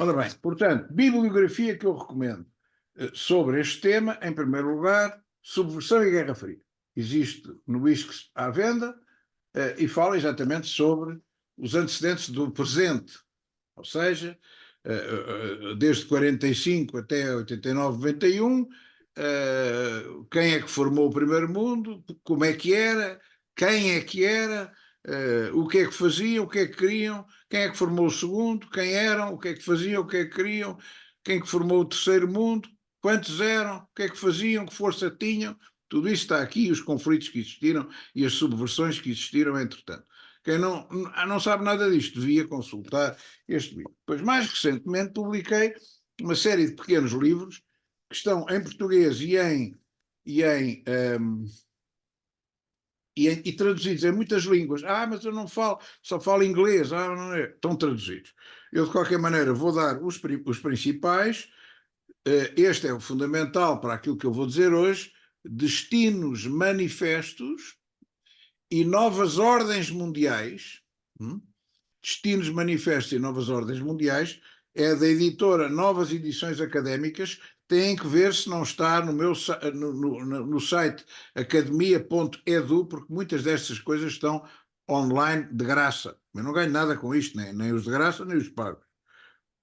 Ora bem, portanto, bibliografia que eu recomendo sobre este tema, em primeiro lugar, Subversão e Guerra Fria. Existe no ISCS à venda e fala exatamente sobre os antecedentes do presente, ou seja, desde 45 até 89, 91, quem é que formou o primeiro mundo, como é que era, quem é que era, o que é que faziam, o que é que queriam, quem é que formou o segundo, quem eram, o que é que faziam, o que é que queriam, quem é que formou o terceiro mundo, quantos eram, o que é que faziam, que força tinham, tudo isso está aqui, os conflitos que existiram e as subversões que existiram entretanto. Quem não sabe nada disto devia consultar este livro. Depois, mais recentemente, publiquei uma série de pequenos livros que estão em português e traduzidos em muitas línguas. Mas eu não falo, só falo inglês. Não é. Estão traduzidos. Eu, de qualquer maneira, vou dar os principais. Este é o fundamental para aquilo que eu vou dizer hoje. Destinos manifestos e novas ordens mundiais. Destinos manifestos e novas ordens mundiais. É da editora Novas Edições Académicas. Têm que ver se não está no site academia.edu, porque muitas destas coisas estão online de graça. Eu não ganho nada com isto, nem os de graça, nem os pagos.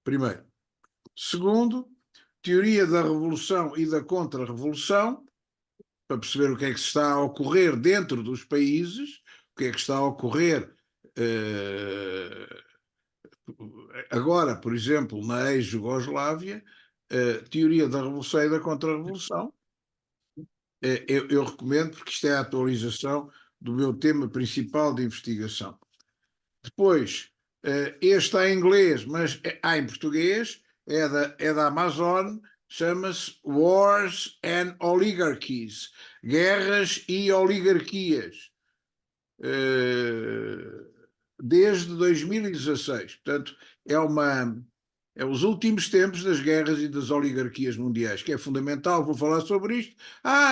Primeiro. Segundo, teoria da revolução e da contra-revolução, para perceber o que é que se está a ocorrer dentro dos países, o que é que está a ocorrer agora, por exemplo, na ex-Jugoslávia, teoria da revolução e da contra-revolução. Eu recomendo, porque isto é a atualização do meu tema principal de investigação. Depois, este está em inglês, mas há em português, é da Amazon, chama-se Wars and Oligarchies, Guerras e Oligarquias, desde 2016. Portanto, é os últimos tempos das guerras e das oligarquias mundiais, que é fundamental. Vou falar sobre isto.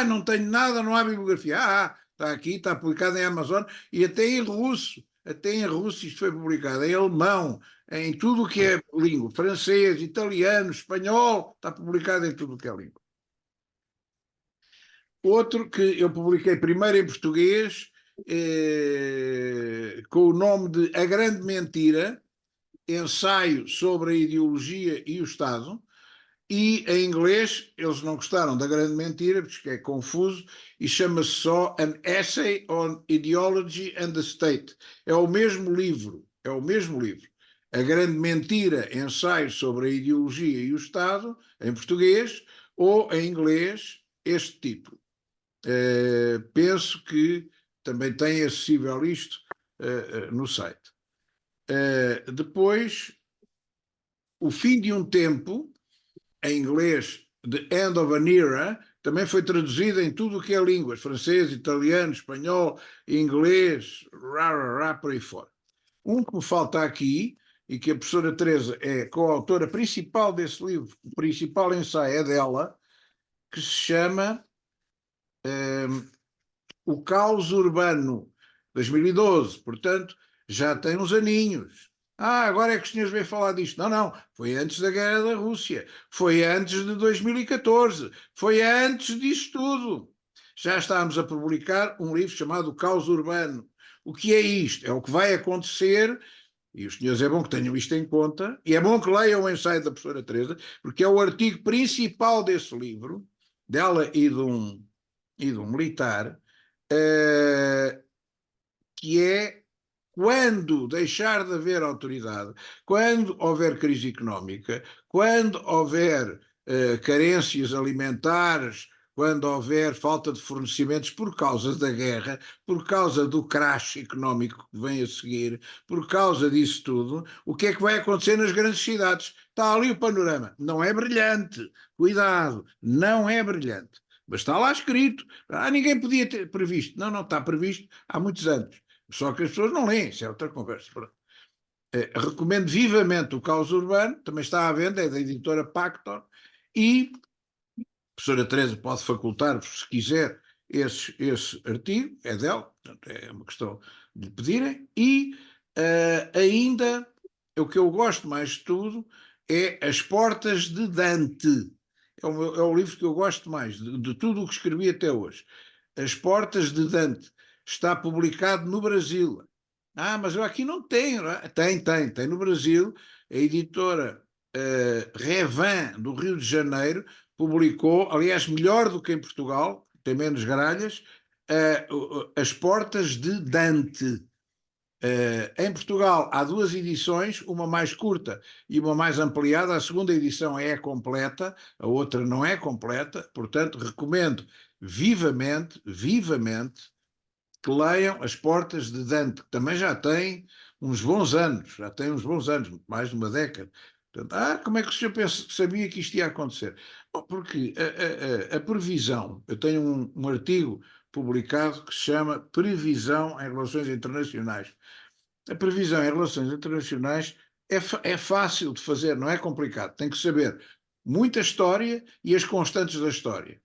Não tenho nada, não há bibliografia. Está aqui, está publicado em Amazon e até em russo. Até em russo isto foi publicado, em alemão, em tudo o que é língua, francês, italiano, espanhol, está publicado em tudo o que é língua. Outro que eu publiquei primeiro em português, com o nome de A Grande Mentira, ensaio sobre a ideologia e o Estado, e em inglês eles não gostaram da Grande Mentira, porque é confuso, e chama-se só An Essay on Ideology and the State. É o mesmo livro. A Grande Mentira, ensaio sobre a ideologia e o Estado, em português, ou em inglês, este título. Penso que também tem acessível isto no site. Depois, O Fim de um Tempo, em inglês, The End of an Era, também foi traduzido em tudo o que é línguas, francês, italiano, espanhol, inglês, por aí fora. Um que me falta aqui, e que a professora Teresa é coautora principal desse livro, o principal ensaio é dela, que se chama O Caos Urbano, 2012, portanto, já tem uns aninhos. Agora é que os senhores vêm falar disto. Não, foi antes da Guerra da Rússia, foi antes de 2014, foi antes disso tudo. Já estávamos a publicar um livro chamado O Caos Urbano. O que é isto? É o que vai acontecer, e os senhores é bom que tenham isto em conta, e é bom que leiam o ensaio da professora Teresa, porque é o artigo principal desse livro, dela e de um militar, que é quando deixar de haver autoridade, quando houver crise económica, quando houver carências alimentares, quando houver falta de fornecimentos por causa da guerra, por causa do crash económico que vem a seguir, por causa disso tudo, o que é que vai acontecer nas grandes cidades? Está ali o panorama. Não é brilhante. Cuidado, não é brilhante. Mas está lá escrito. Ninguém podia ter previsto. Não, está previsto há muitos anos. Só que as pessoas não leem, isso é outra conversa. Recomendo vivamente O Caos Urbano, também está à venda, é da editora Pactor, e a professora Teresa pode facultar-vos, se quiser, esse artigo, é dela, portanto é uma questão de pedirem, e ainda, o que eu gosto mais de tudo, é As Portas de Dante. É o livro que eu gosto mais, de tudo o que escrevi até hoje. As Portas de Dante. Está publicado no Brasil. Mas eu aqui não tenho. Não é? Tem no Brasil. A editora Revan, do Rio de Janeiro, publicou, aliás, melhor do que em Portugal, tem menos gralhas, As Portas de Dante. Em Portugal há duas edições, uma mais curta e uma mais ampliada. A segunda edição é completa, a outra não é completa, portanto, recomendo vivamente, vivamente, que leiam As Portas de Dante, que também já tem uns bons anos, mais de uma década. Portanto, como é que o senhor sabia que isto ia acontecer? Bom, porque a previsão, eu tenho um artigo publicado que se chama Previsão em Relações Internacionais. A previsão em relações internacionais é fácil de fazer, não é complicado. Tem que saber muita história e as constantes da história.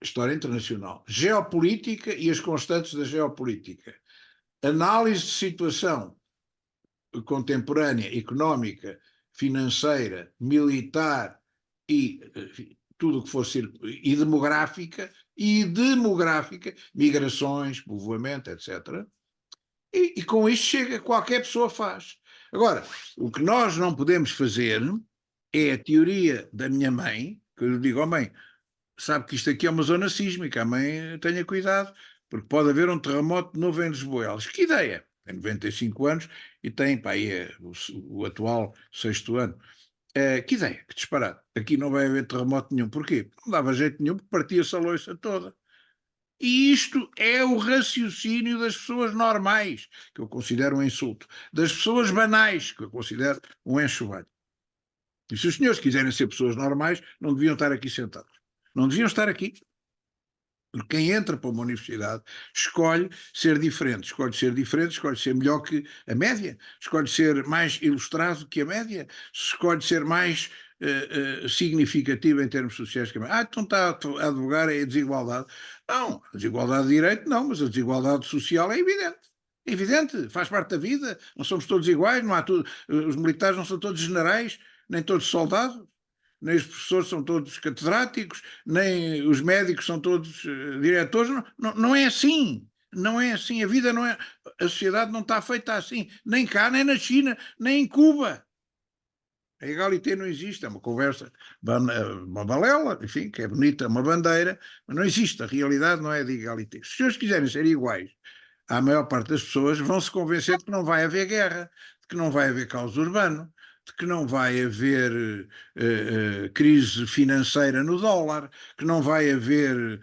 História internacional. Geopolítica e as constantes da geopolítica. Análise de situação contemporânea, económica, financeira, militar e tudo o que for e demográfica, migrações, povoamento, etc. E com isto chega, qualquer pessoa faz. Agora, o que nós não podemos fazer é a teoria da minha mãe, que eu digo, mãe, sabe que isto aqui é uma zona sísmica, a mãe tenha cuidado, porque pode haver um terremoto novo em Lisboa. Ela diz, que ideia? Tem 95 anos e tem, o atual sexto ano. Que ideia, que disparate. Aqui não vai haver terremoto nenhum. Porquê? Não dava jeito nenhum, porque partia-se a louça toda. E isto é o raciocínio das pessoas normais, que eu considero um insulto, das pessoas banais, que eu considero um enxovalho. E se os senhores quiserem ser pessoas normais, não deviam estar aqui sentados. Não deviam estar aqui. Porque quem entra para uma universidade escolhe ser diferente, escolhe ser melhor que a média, escolhe ser mais ilustrado que a média, escolhe ser mais significativo em termos sociais que a média. Então está a advogar a desigualdade. Não, a desigualdade de direito não, mas a desigualdade social é evidente. É evidente, faz parte da vida, não somos todos iguais, não há tudo, os militares não são todos generais, nem todos soldados, nem os professores são todos catedráticos, nem os médicos são todos diretores. Não é assim. Não é assim. A vida não é. A sociedade não está feita assim. Nem cá, nem na China, nem em Cuba. A igualdade não existe. É uma conversa, uma balela, enfim, que é bonita, uma bandeira, mas não existe. A realidade não é de igualdade. Se os senhores quiserem ser iguais, a maior parte das pessoas vão se convencer de que não vai haver guerra, de que não vai haver caos urbano, de que não vai haver crise financeira no dólar, que não vai haver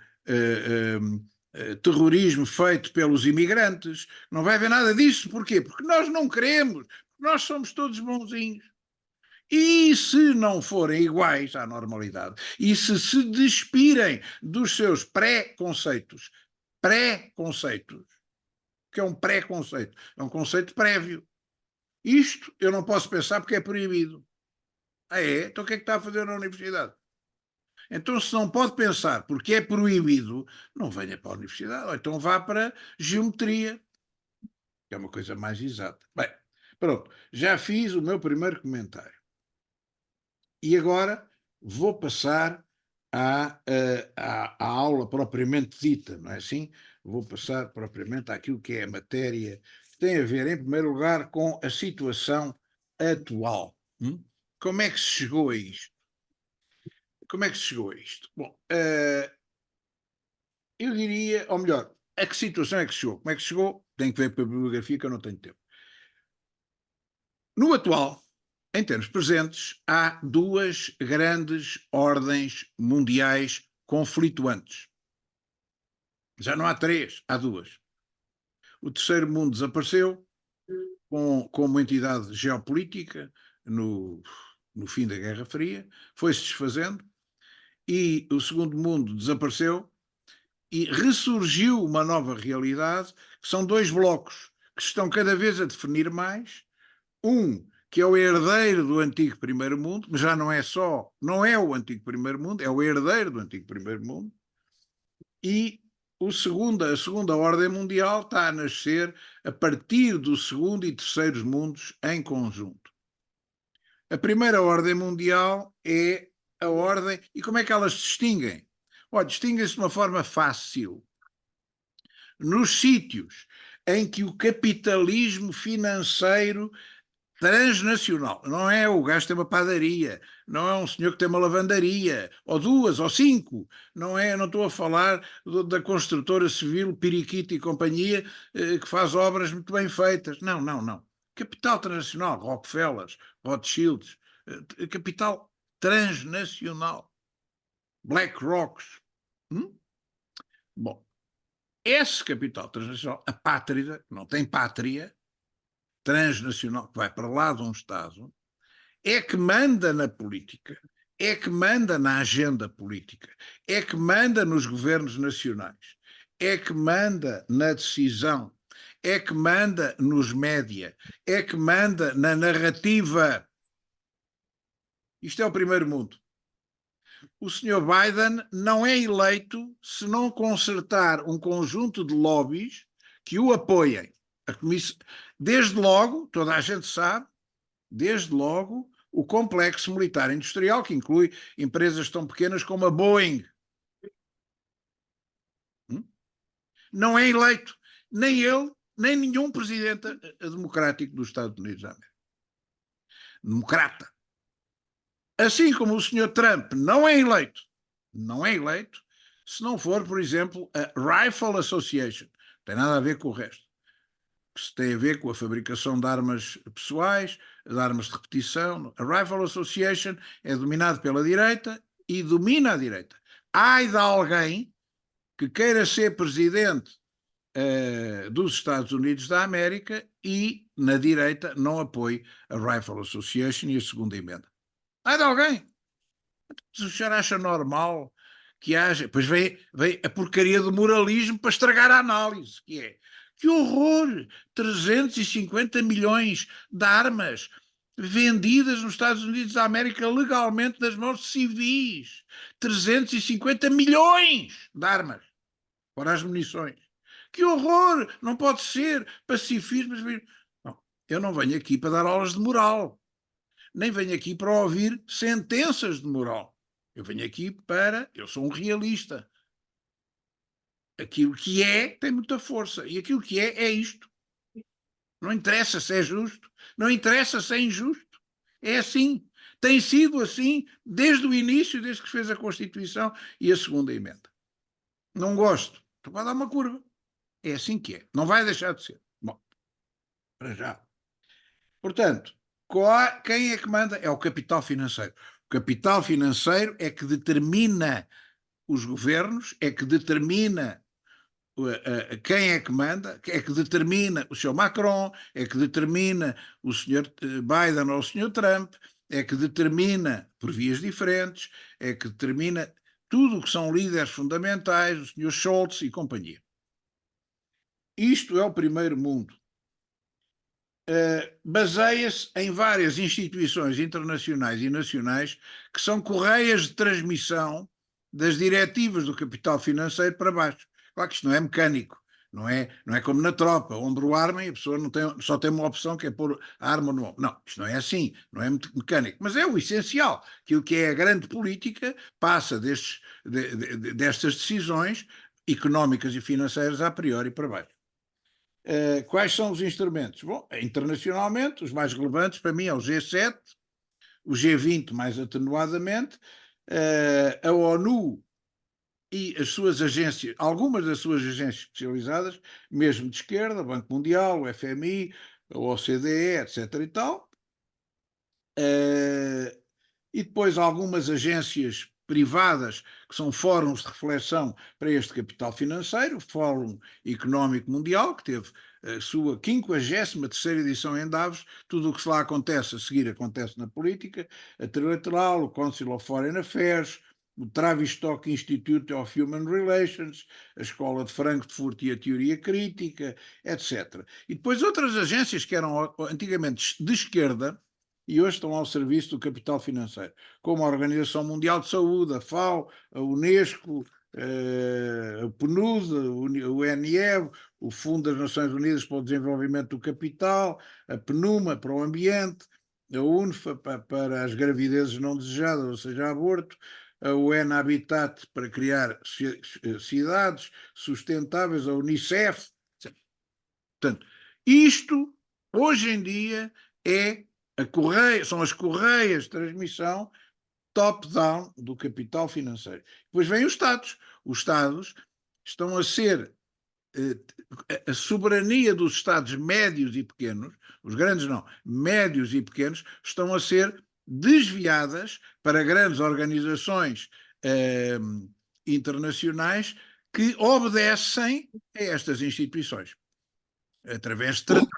terrorismo feito pelos imigrantes, não vai haver nada disso. Porquê? Porque nós não queremos, nós somos todos bonzinhos. E se não forem iguais à normalidade, e se despirem dos seus pré-conceitos, que é um pré-conceito, é um conceito prévio. Isto eu não posso pensar porque é proibido. Então o que é que está a fazer na universidade? Então, se não pode pensar porque é proibido, não venha para a universidade, ou então vá para geometria, que é uma coisa mais exata. Bem, pronto, já fiz o meu primeiro comentário. E agora vou passar à aula propriamente dita, não é assim? Vou passar propriamente àquilo que é a matéria que tem a ver, em primeiro lugar, com a situação atual. Como é que se chegou a isto? Como é que se chegou a isto? Bom, eu diria, ou melhor, a que situação é que se chegou? Como é que se chegou? Tem que ver para a bibliografia, que eu não tenho tempo. No atual, em termos presentes, há duas grandes ordens mundiais conflituantes. Já não há três, há duas. O terceiro mundo desapareceu como uma entidade geopolítica no fim da Guerra Fria, foi-se desfazendo, e o segundo mundo desapareceu e ressurgiu uma nova realidade, que são dois blocos que se estão cada vez a definir mais. Um que é o herdeiro do antigo primeiro mundo, mas já não é o antigo primeiro mundo, é o herdeiro do antigo primeiro mundo, e a segunda ordem mundial está a nascer a partir do segundo e terceiro mundos em conjunto. A primeira ordem mundial é a ordem... E como é que elas se distinguem? Olha, distinguem-se de uma forma fácil. Nos sítios em que o capitalismo financeiro transnacional, não é o gajo que tem uma padaria, não é um senhor que tem uma lavandaria, ou duas, ou cinco, não estou a falar da construtora civil Periquito e companhia, que faz obras muito bem feitas, não. Capital transnacional, Rockefellers, Rothschilds, capital transnacional, BlackRocks. Bom, esse capital transnacional, a pátria, não tem pátria, transnacional, que vai para lá de um Estado, é que manda na política, é que manda na agenda política, é que manda nos governos nacionais, é que manda na decisão, é que manda nos média, é que manda na narrativa. Isto é o primeiro mundo. O Sr. Biden não é eleito se não concertar um conjunto de lobbies que o apoiem. Desde logo, toda a gente sabe, desde logo, o complexo militar industrial, que inclui empresas tão pequenas como a Boeing. Não é eleito nem ele, nem nenhum presidente democrático dos Estados Unidos da América. Democrata. Assim como o Sr. Trump não é eleito se não for, por exemplo, a Rifle Association. Não tem nada a ver com o resto. Que tem a ver com a fabricação de armas pessoais, de armas de repetição. A Rifle Association é dominada pela direita e domina a direita. Ai de alguém que queira ser presidente dos Estados Unidos da América e, na direita, não apoie a Rifle Association e a segunda emenda. Ai de alguém. Se o senhor acha normal que haja... Pois vem a porcaria do moralismo para estragar a análise, que é... Que horror! 350 milhões de armas vendidas nos Estados Unidos da América legalmente nas mãos de civis. 350 milhões de armas para as munições. Que horror! Não pode ser pacifismo. Não, eu não venho aqui para dar aulas de moral. Nem venho aqui para ouvir sentenças de moral. Eu venho aqui para... Eu sou um realista. Aquilo que é tem muita força. E aquilo que é isto. Não interessa se é justo. Não interessa se é injusto. É assim. Tem sido assim desde o início, desde que se fez a Constituição e a segunda emenda. Não gosto. Então vai dar uma curva. É assim que é. Não vai deixar de ser. Bom, para já. Portanto, quem é que manda? É o capital financeiro. O capital financeiro é que determina os governos, é que determina quem é que manda, é que determina o Sr. Macron, é que determina o Sr. Biden ou o Sr. Trump, é que determina, por vias diferentes, é que determina tudo o que são líderes fundamentais, o Sr. Scholz e companhia. Isto é o primeiro mundo. Baseia-se em várias instituições internacionais e nacionais que são correias de transmissão das diretivas do capital financeiro para baixo. Claro que isto não é mecânico, não é como na tropa, ombro arma e a pessoa só tem uma opção que é pôr a arma no ombro. Não, isto não é assim, não é mecânico, mas é o essencial. Aquilo que é a grande política passa destas decisões económicas e financeiras a priori para baixo. Quais são os instrumentos? Bom, internacionalmente, os mais relevantes para mim é o G7, o G20 mais atenuadamente, a ONU e as suas agências, algumas das suas agências especializadas, mesmo de esquerda, o Banco Mundial, o FMI, a OCDE, etc. e tal. E depois algumas agências privadas que são fóruns de reflexão para este capital financeiro, o Fórum Económico Mundial, que teve a sua 53ª edição em Davos. Tudo o que lá acontece a seguir acontece na política, a trilateral, o Council of Foreign Affairs, o Tavistock Institute of Human Relations, a Escola de Frankfurt e a Teoria Crítica, etc. E depois outras agências que eram antigamente de esquerda, e hoje estão ao serviço do capital financeiro, como a Organização Mundial de Saúde, a FAO, a Unesco, a PNUD, o UNEV, o Fundo das Nações Unidas para o Desenvolvimento do Capital, a PNUMA para o Ambiente, a UNFPA para as gravidezes não desejadas, ou seja, aborto, a UN Habitat para criar cidades sustentáveis, a Unicef. Portanto, isto, hoje em dia, são as correias de transmissão top-down do capital financeiro. Depois vêm os Estados. Os Estados estão a ser a soberania dos Estados médios e pequenos, os grandes não, médios e pequenos, estão a ser desviadas para grandes organizações internacionais que obedecem a estas instituições, através de tratados.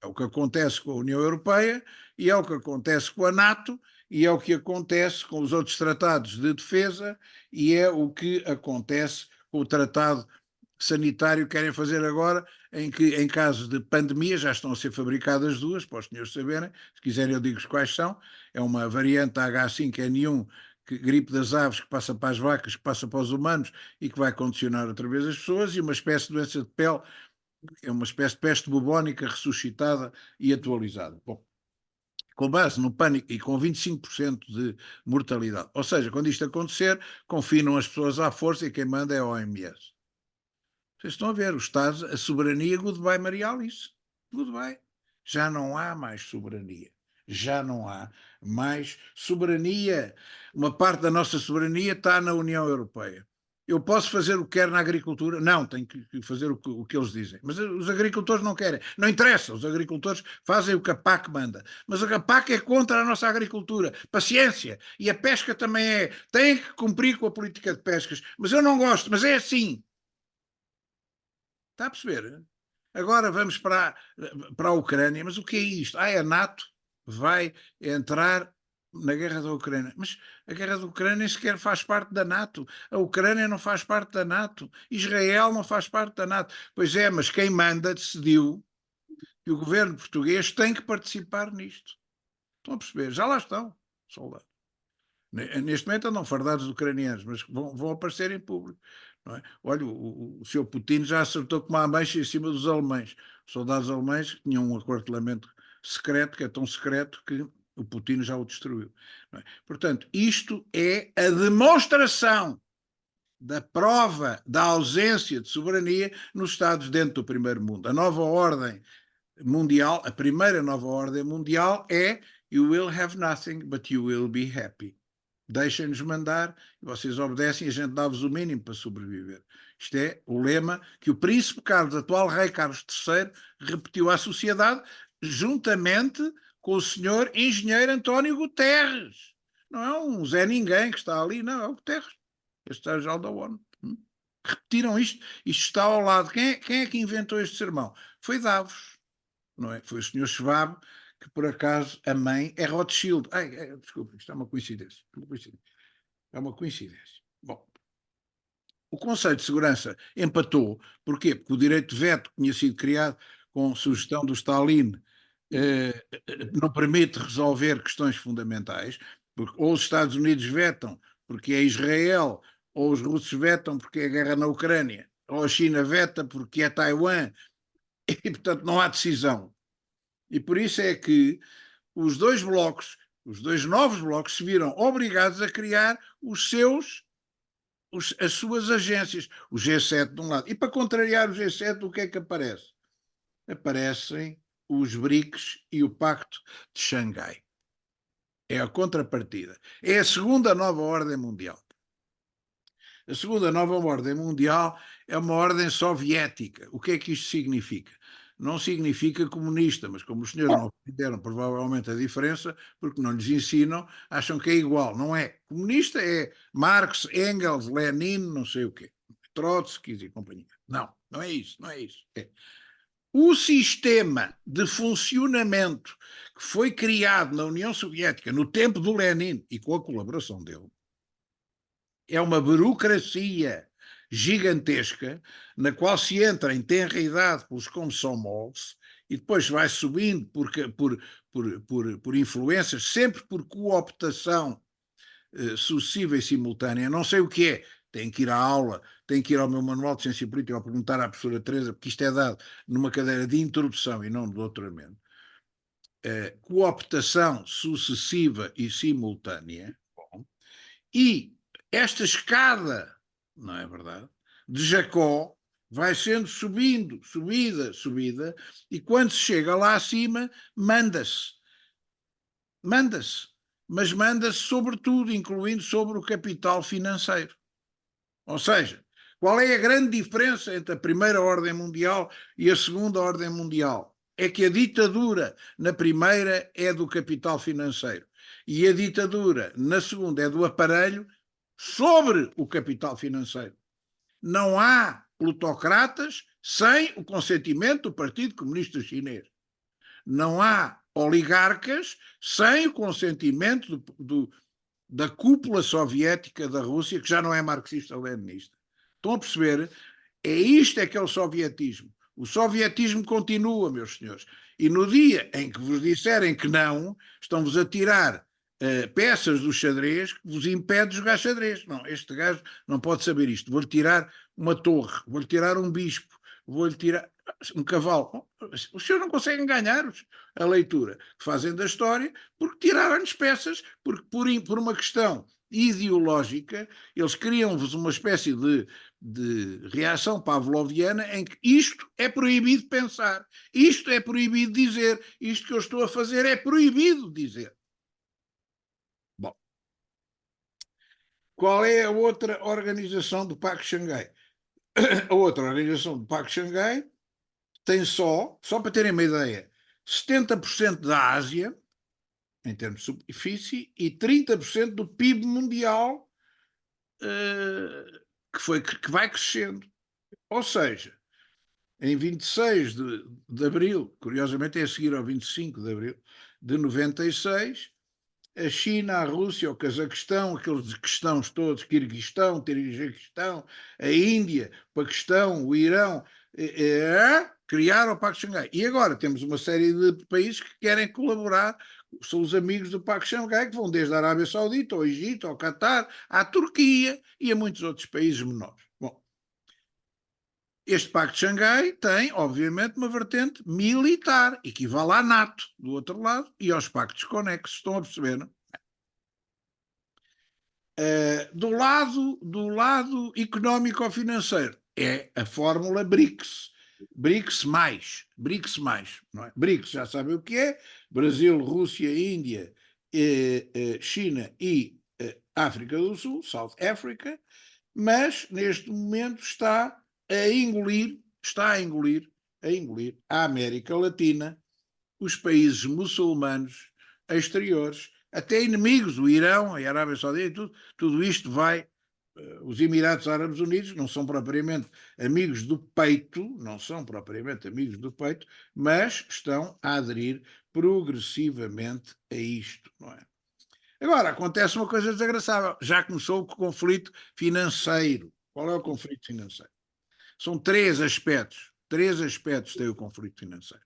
É o que acontece com a União Europeia e é o que acontece com a NATO e é o que acontece com os outros tratados de defesa e é o que acontece com o tratado sanitário que querem fazer agora, em que em caso de pandemia já estão a ser fabricadas duas, para os senhores saberem, se quiserem eu digo quais são, é uma variante H5N1, gripe das aves, que passa para as vacas, que passa para os humanos e que vai condicionar outra vez as pessoas, e uma espécie de doença de pele, é uma espécie de peste bubónica ressuscitada e atualizada. Bom, com base no pânico e com 25% de mortalidade. Ou seja, quando isto acontecer, confinam as pessoas à força e quem manda é a OMS. Vocês estão a ver, os Estados, a soberania, goodbye Maria Alice. Goodbye. Já não há mais soberania. Já não há mais soberania. Uma parte da nossa soberania está na União Europeia. Eu posso fazer o que quero na agricultura? Não, tenho que fazer o que eles dizem. Mas os agricultores não querem. Não interessa, os agricultores fazem o que a PAC manda. Mas a PAC é contra a nossa agricultura. Paciência. E a pesca também é. Tem que cumprir com a política de pescas. Mas eu não gosto, mas é assim. Está a perceber? Agora vamos para a Ucrânia. Mas o que é isto? A NATO vai entrar na guerra da Ucrânia. Mas a guerra da Ucrânia sequer faz parte da NATO. A Ucrânia não faz parte da NATO. Israel não faz parte da NATO. Pois é, mas quem manda decidiu que o governo português tem que participar nisto. Estão a perceber? Já lá estão, soldados. Neste momento andam fardados ucranianos, mas vão aparecer em público. Não é? Olha, o senhor Putin já acertou com uma ameixa em cima dos alemães. Os soldados alemães tinham um aquartelamento secreto, que é tão secreto que o Putin já o destruiu. É? Portanto, isto é a demonstração da prova da ausência de soberania nos Estados dentro do primeiro mundo. A nova ordem mundial, a primeira nova ordem mundial é You will have nothing, but you will be happy. Deixem-nos mandar, vocês obedecem e a gente dá-vos o mínimo para sobreviver. Isto é o lema que o príncipe Carlos, atual rei Carlos III, repetiu à sociedade, juntamente com o senhor engenheiro António Guterres. Não é um Zé Ninguém que está ali, não, é o Guterres, este secretário-geral da ONU. Repetiram isto está ao lado. Quem é que inventou este sermão? Foi Davos, não é? Foi o senhor Schwab, que por acaso a mãe é Rothschild. Desculpa, isto é uma coincidência. É uma coincidência. Bom, o Conselho de Segurança empatou. Porquê? Porque o direito de veto que tinha sido criado com sugestão do Stalin não permite resolver questões fundamentais, porque ou os Estados Unidos vetam porque é Israel, ou os russos vetam porque é a guerra na Ucrânia, ou a China veta porque é Taiwan, e portanto não há decisão. E por isso é que os dois blocos, os dois novos blocos, se viram obrigados a criar as suas agências, o G7 de um lado. E para contrariar o G7, o que é que aparece? Aparecem os BRICS e o Pacto de Xangai. É a contrapartida. É a segunda nova ordem mundial. A segunda nova ordem mundial é uma ordem soviética. O que é que isto significa? Não significa comunista, mas como os senhores não aprenderam provavelmente a diferença, porque não lhes ensinam, acham que é igual. Não é. Comunista é Marx, Engels, Lenin, não sei o quê. Trotsky e companhia. Não, não é isso, não é isso. É. O sistema de funcionamento que foi criado na União Soviética no tempo do Lenin e com a colaboração dele é uma burocracia gigantesca na qual se entra em tenra idade pelos Komsomolsk e depois vai subindo por influências, sempre por cooptação sucessiva e simultânea. Não sei o que é. Tem que ir à aula, tem que ir ao meu manual de ciência política ou perguntar à professora Teresa, porque isto é dado numa cadeira de introdução e não de doutoramento. cooptação sucessiva e simultânea. Bom, e esta escada, não é verdade, de Jacó vai sendo subida, e quando se chega lá acima, manda-se, mas manda-se sobretudo, incluindo sobre o capital financeiro. Ou seja, qual é a grande diferença entre a primeira ordem mundial e a segunda ordem mundial? É que a ditadura na primeira é do capital financeiro e a ditadura na segunda é do aparelho sobre o capital financeiro. Não há plutocratas sem o consentimento do Partido Comunista Chinês. Não há oligarcas sem o consentimento da cúpula soviética da Rússia, que já não é marxista-leninista. Estão a perceber? É que é o sovietismo. O sovietismo continua, meus senhores. E no dia em que vos disserem que não, estão-vos a tirar peças do xadrez que vos impede de jogar xadrez. Não, este gajo não pode saber isto. Vou-lhe tirar uma torre, vou-lhe tirar um bispo, vou-lhe tirar um cavalo. Os senhores não conseguem ganhar a leitura que fazem da história porque tiraram-lhes peças, porque por uma questão ideológica, eles criam-vos uma espécie de reação pavloviana em que isto é proibido pensar, isto é proibido dizer, isto que eu estou a fazer é proibido dizer. Bom, qual é a outra organização do Pacto de Xangai? A outra organização do Pacto de Xangai tem só para terem uma ideia, 70% da Ásia, em termos de superfície, e 30% do PIB mundial, que vai crescendo. Ou seja, em 26 de abril, curiosamente é a seguir ao 25 de abril de 96, a China, a Rússia, o Cazaquistão, aqueles questões todos, Quirguistão, Tajiquistão, a Índia, o Paquistão, o Irão, criaram o Pacto de Xangai. E agora temos uma série de países que querem colaborar, são os amigos do Pacto de Xangai, que vão desde a Arábia Saudita, ao Egito, ao Catar, à Turquia e a muitos outros países menores. Bom, este Pacto de Xangai tem, obviamente, uma vertente militar, equivale à NATO, do outro lado, e aos pactos conexos, estão a perceber, não? Do lado económico-financeiro, é a fórmula BRICS. BRICS mais, não é? BRICS já sabem o que é: Brasil, Rússia, Índia, China e África do Sul, South Africa, mas neste momento está a engolir a América Latina, os países muçulmanos exteriores, até inimigos, o Irão, a Arábia Saudita, tudo isto vai. Os Emirados Árabes Unidos não são propriamente amigos do peito, mas estão a aderir progressivamente a isto, não é? Agora, acontece uma coisa desagradável. Já começou o conflito financeiro. Qual é o conflito financeiro? São três aspectos. Tem o conflito financeiro.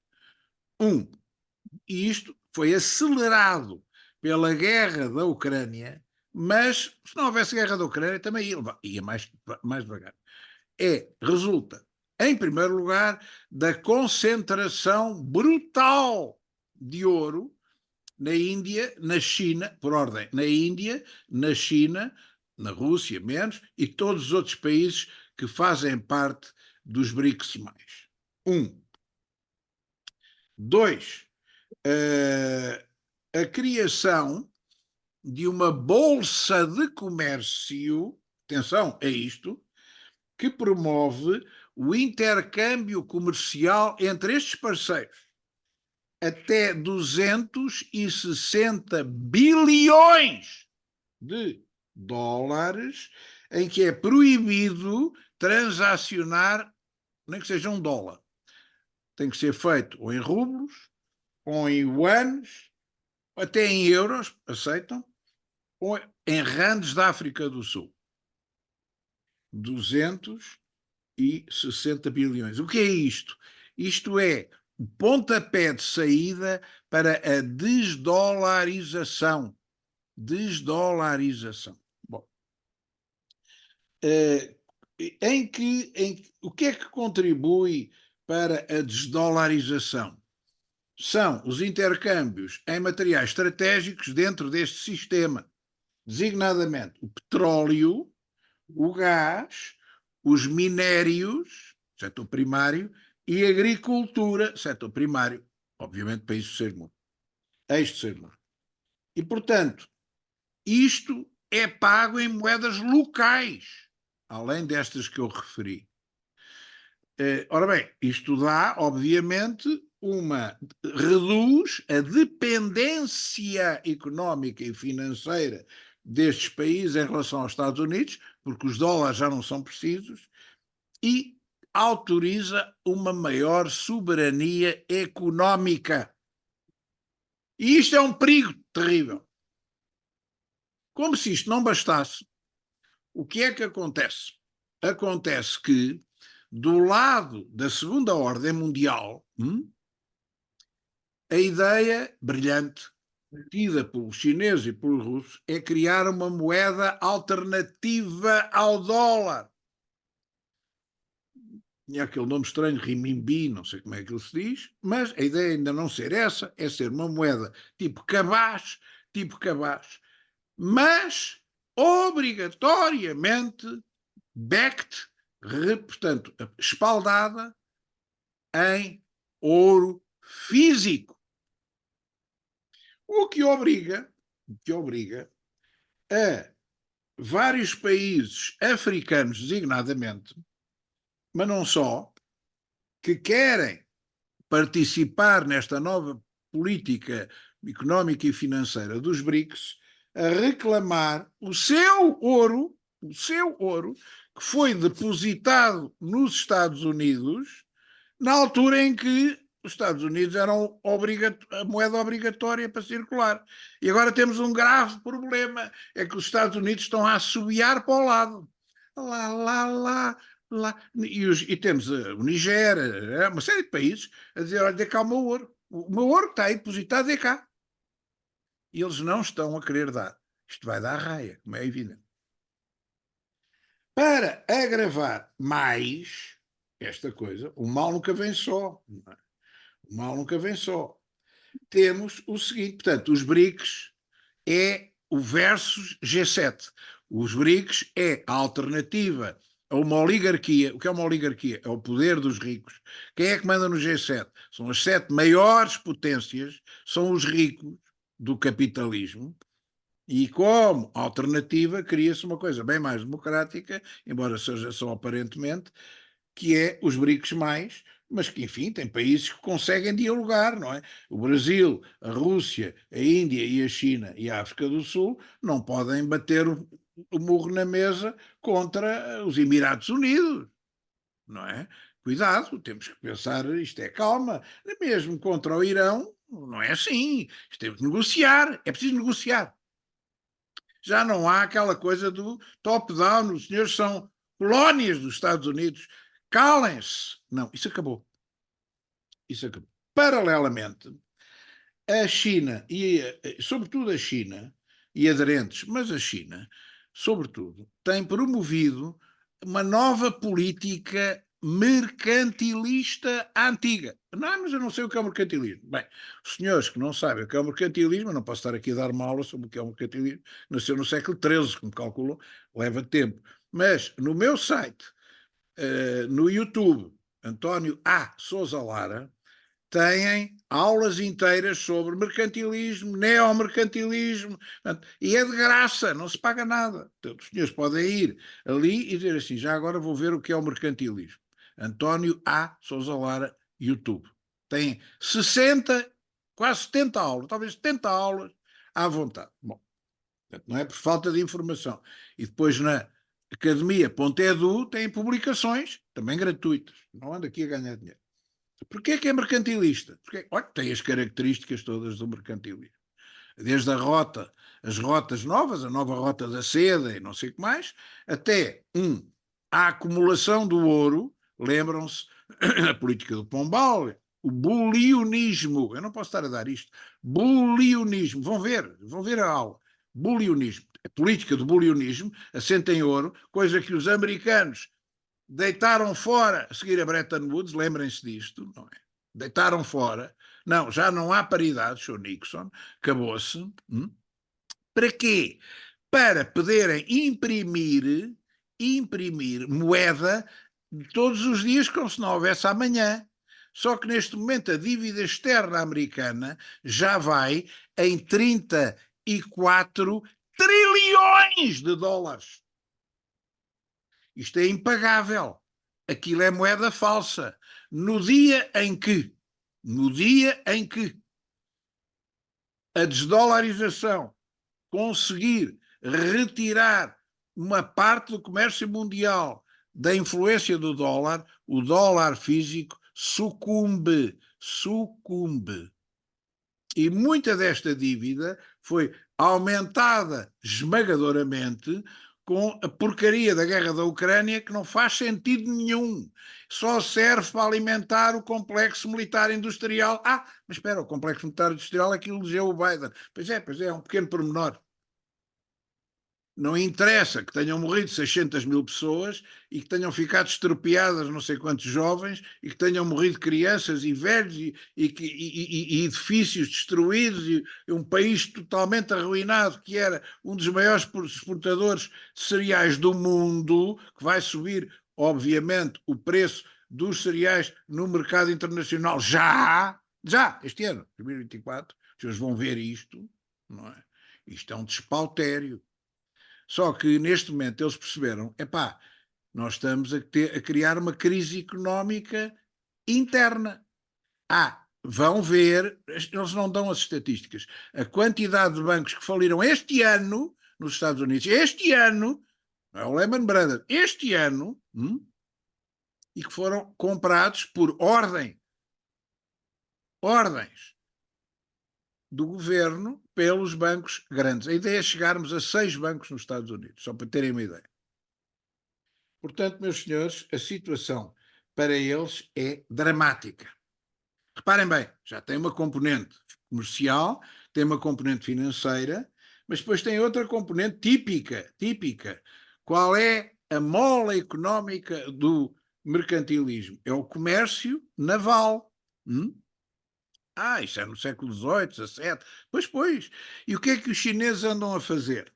E isto foi acelerado pela guerra da Ucrânia, mas se não houvesse guerra da Ucrânia também ia mais devagar. Resulta, em primeiro lugar, da concentração brutal de ouro na Índia, na China, por ordem, na Índia, na China, na Rússia menos, e todos os outros países que fazem parte dos BRICS+. 2, a criação de uma bolsa de comércio, atenção a isto, que promove o intercâmbio comercial entre estes parceiros até 260 bilhões de dólares, em que é proibido transacionar, nem que seja $1. Tem que ser feito ou em rublos, ou em yuanes, até em euros, aceitam, ou em randes da África do Sul. 260 bilhões. O que é isto? Isto é o pontapé de saída para a desdolarização. Bom, o que é que contribui para a desdolarização? são os intercâmbios em materiais estratégicos dentro deste sistema, designadamente o petróleo, o gás, os minérios, setor primário, e agricultura, setor primário, obviamente país do terceiro mundo, ex-terceiro mundo. E, portanto, isto é pago em moedas locais, além destas que eu referi. Ora bem, isto dá, obviamente, reduz a dependência económica e financeira destes países em relação aos Estados Unidos, porque os dólares já não são precisos, e autoriza uma maior soberania económica. E isto é um perigo terrível. Como se isto não bastasse, o que é que acontece? Acontece que, do lado da Segunda Ordem Mundial, a ideia brilhante, tida pelos chineses e pelos russos, é criar uma moeda alternativa ao dólar. Tinha aquele nome estranho, renminbi, não sei como é que ele se diz, mas a ideia ainda não ser essa, é ser uma moeda tipo cabaz, mas obrigatoriamente backed, portanto, espaldada em ouro físico. O que obriga a vários países africanos, designadamente, mas não só, que querem participar nesta nova política económica e financeira dos BRICS, a reclamar o seu ouro, que foi depositado nos Estados Unidos, na altura em que os Estados Unidos eram a moeda obrigatória para circular. E agora temos um grave problema, é que os Estados Unidos estão a assobiar para o lado. Lá. E temos o Nigéria, uma série de países a dizer, olha, dê cá o meu ouro. O meu ouro está aí depositado, dê cá. E eles não estão a querer dar. Isto vai dar raia, como é evidente. Para agravar mais esta coisa, o mal nunca vem só. O mal nunca vem só. Temos o seguinte, portanto, os BRICS é o versus G7. Os BRICS é a alternativa a uma oligarquia. O que é uma oligarquia? É o poder dos ricos. Quem é que manda no G7? São as 7 maiores potências, são os ricos do capitalismo. E como alternativa cria-se uma coisa bem mais democrática, embora seja só aparentemente, que é os BRICS mais, mas que, enfim, tem países que conseguem dialogar, não é? O Brasil, a Rússia, a Índia e a China e a África do Sul não podem bater o murro na mesa contra os Emirados Unidos, não é? Cuidado, temos que pensar, isto é calma, mesmo contra o Irão, não é assim, isto temos que negociar, é preciso negociar. Já não há aquela coisa do top-down, os senhores são colónias dos Estados Unidos, calem-se. Não, isso acabou. Isso acabou. Paralelamente, a China, sobretudo a China, e aderentes, mas a China, sobretudo, tem promovido uma nova política mercantilista antiga. Não, mas eu não sei o que é o mercantilismo. Bem, os senhores que não sabem o que é o mercantilismo, eu não posso estar aqui a dar uma aula sobre o que é o mercantilismo, nasceu no século XIII, como calculou, leva tempo. Mas no meu site, no YouTube, António A. Sousa Lara, têm aulas inteiras sobre mercantilismo, neomercantilismo, e é de graça, não se paga nada. Então, os senhores podem ir ali e dizer assim, já agora vou ver o que é o mercantilismo. António A. Sousa Lara, YouTube. Tem 60, quase 70 aulas, talvez 70 aulas à vontade. Bom, não é por falta de informação. E depois na academia.edu tem publicações, também gratuitas. Não ando aqui a ganhar dinheiro. Porquê que é mercantilista? Porque, olha, tem as características todas do mercantilismo. Desde as rotas novas, a nova rota da seda e não sei o que mais, até a acumulação do ouro, lembram-se a política do Pombal, o bulionismo, eu não posso estar a dar isto, bulionismo, vão ver a aula, bulionismo, a política do bulionismo assenta em ouro, coisa que os americanos deitaram fora, a seguir a Bretton Woods, lembrem-se disto, não é? Deitaram fora, Não, já não há paridade, Sr. Nixon, acabou-se. Para quê? Para poderem imprimir moeda todos os dias como se não houvesse amanhã. Só que neste momento a dívida externa americana já vai em 34 trilhões de dólares. Isto é impagável. Aquilo é moeda falsa. No dia em que a desdolarização conseguir retirar uma parte do comércio mundial da influência do dólar, o dólar físico sucumbe. E muita desta dívida foi aumentada esmagadoramente com a porcaria da guerra da Ucrânia, que não faz sentido nenhum. Só serve para alimentar o complexo militar industrial. Mas espera, o complexo militar industrial é que elegeu o Biden. Pois é um pequeno pormenor. Não interessa que tenham morrido 600 mil pessoas e que tenham ficado estropiadas não sei quantos jovens e que tenham morrido crianças e velhos e edifícios destruídos e um país totalmente arruinado que era um dos maiores exportadores de cereais do mundo, que vai subir, obviamente, o preço dos cereais no mercado internacional já, este ano, 2024, as pessoas vão ver isto, não é? Isto é um despautério. Só que neste momento eles perceberam, nós estamos a criar uma crise económica interna. Vão ver, eles não dão as estatísticas, a quantidade de bancos que faliram este ano nos Estados Unidos, não é o Lehman Brothers, este ano, e que foram comprados por ordens do governo pelos bancos grandes. A ideia é chegarmos a 6 bancos nos Estados Unidos, só para terem uma ideia. Portanto, meus senhores, a situação para eles é dramática. Reparem bem, já tem uma componente comercial, tem uma componente financeira, mas depois tem outra componente típica. Qual é a mola económica do mercantilismo? É o comércio naval. Isso é no século XVIII, XVII. Pois. E o que é que os chineses andam a fazer?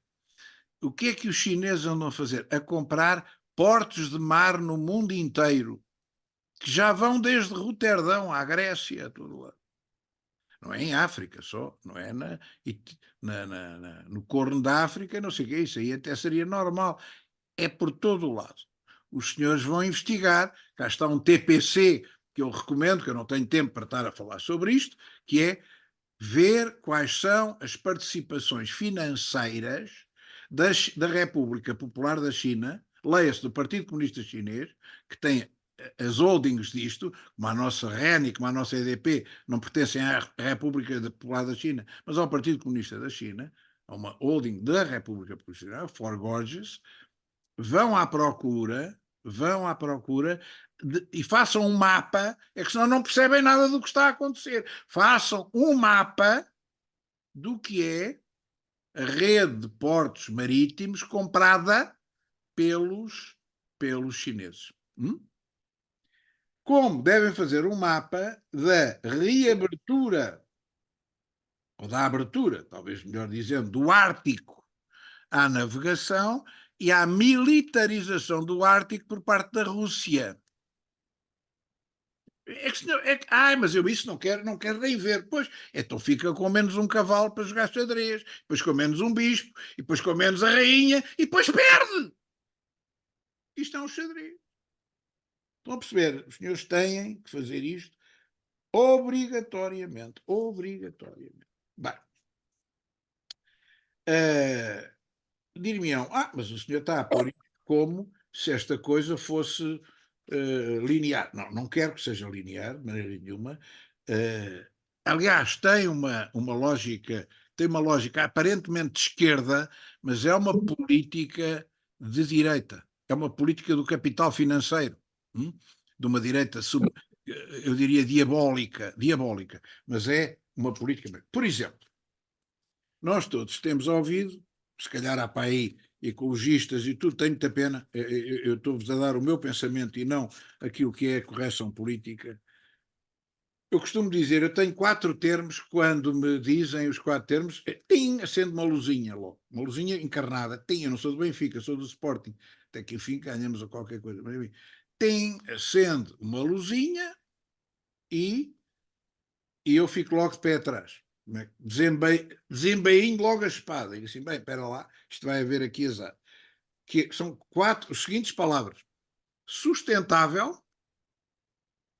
A comprar portos de mar no mundo inteiro, que já vão desde Roterdão à Grécia, tudo lá. Não é em África só, não é no Corno da África, não sei o que, isso aí até seria normal. É por todo o lado. Os senhores vão investigar, cá está um TPC que eu recomendo, que eu não tenho tempo para estar a falar sobre isto, que é ver quais são as participações financeiras da República Popular da China, leia-se do Partido Comunista Chinês, que tem as holdings disto, como a nossa REN e como a nossa EDP, não pertencem à República Popular da China, mas ao Partido Comunista da China, a uma holding da República Popular da China, For Gorges, vão à procura e façam um mapa, é que senão não percebem nada do que está a acontecer. Façam um mapa do que é a rede de portos marítimos comprada pelos chineses. Como devem fazer um mapa da reabertura, ou da abertura, talvez melhor dizendo, do Ártico à navegação e à militarização do Ártico por parte da Rússia. Mas eu isso não quero nem ver. Pois, então fica com menos um cavalo para jogar xadrez, depois com menos um bispo, e depois com menos a rainha, e depois perde. Isto é um xadrez. Estão a perceber? Os senhores têm que fazer isto obrigatoriamente. Bem, dir-me-ão, mas o senhor está a pôr isto como se esta coisa fosse linear. Não quero que seja linear, de maneira nenhuma. Aliás, tem uma lógica aparentemente de esquerda, mas é uma política de direita. É uma política do capital financeiro, de uma direita, eu diria, diabólica, mas é uma política. Por exemplo, nós todos temos ouvido, se calhar há para aí ecologistas e tudo, tenho muita pena, eu estou-vos a dar o meu pensamento e não aquilo que é a correção política. Eu costumo dizer, eu tenho 4 termos, quando me dizem os 4 termos, tim, acende uma luzinha logo, uma luzinha encarnada, tim, eu não sou do Benfica, sou do Sporting, até que enfim ganhamos a qualquer coisa, mas enfim, tim, acende uma luzinha e eu fico logo de pé atrás. Desembainho logo a espada, e assim, bem, espera lá, isto vai haver aqui azar. Que são 4, as seguintes palavras: sustentável,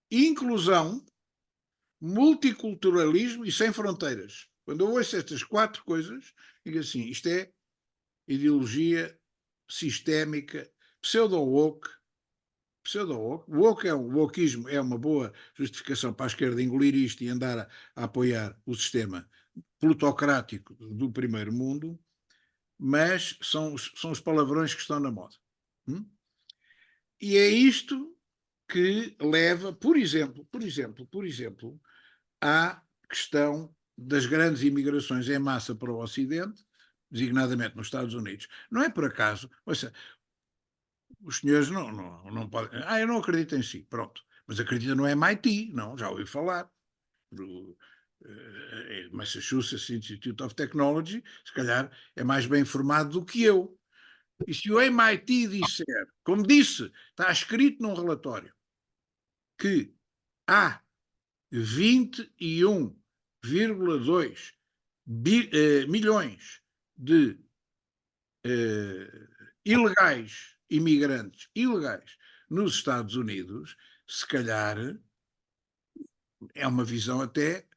inclusão, multiculturalismo e sem fronteiras. Quando eu ouço estas 4 coisas, digo assim, isto é ideologia sistémica, pseudo-woke. Pseudo-woke. O wokeismo é uma boa justificação para a esquerda engolir isto e andar a apoiar o sistema plutocrático do primeiro mundo, mas são os palavrões que estão na moda. E é isto que leva, por exemplo, à questão das grandes imigrações em massa para o Ocidente, designadamente nos Estados Unidos. Não é por acaso, ouça, os senhores não podem. Eu não acredito em si, pronto. Mas acredita no MIT, não, já ouvi falar. Do Massachusetts Institute of Technology, se calhar é mais bem informado do que eu. E se o MIT disser, como disse, está escrito num relatório, que há 21,2 milhões de ilegais, imigrantes ilegais nos Estados Unidos, se calhar é uma visão até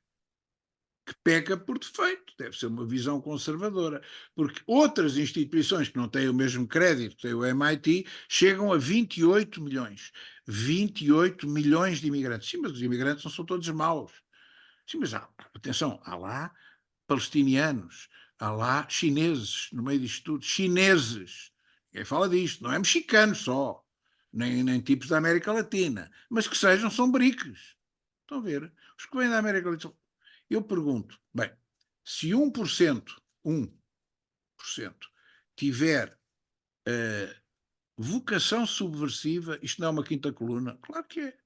que peca por defeito, deve ser uma visão conservadora, porque outras instituições que não têm o mesmo crédito que tem o MIT chegam a 28 milhões. 28 milhões de imigrantes. Sim, mas os imigrantes não são todos maus. Sim, mas atenção, há lá palestinianos, há lá chineses, no meio disto tudo, chineses. Quem fala disto, não é mexicano só, nem tipos da América Latina, mas que sejam sombriques. Estão a ver? Os que vêm da América Latina. Eu pergunto, bem, se 1% tiver vocação subversiva, isto não é uma quinta coluna? Claro que é.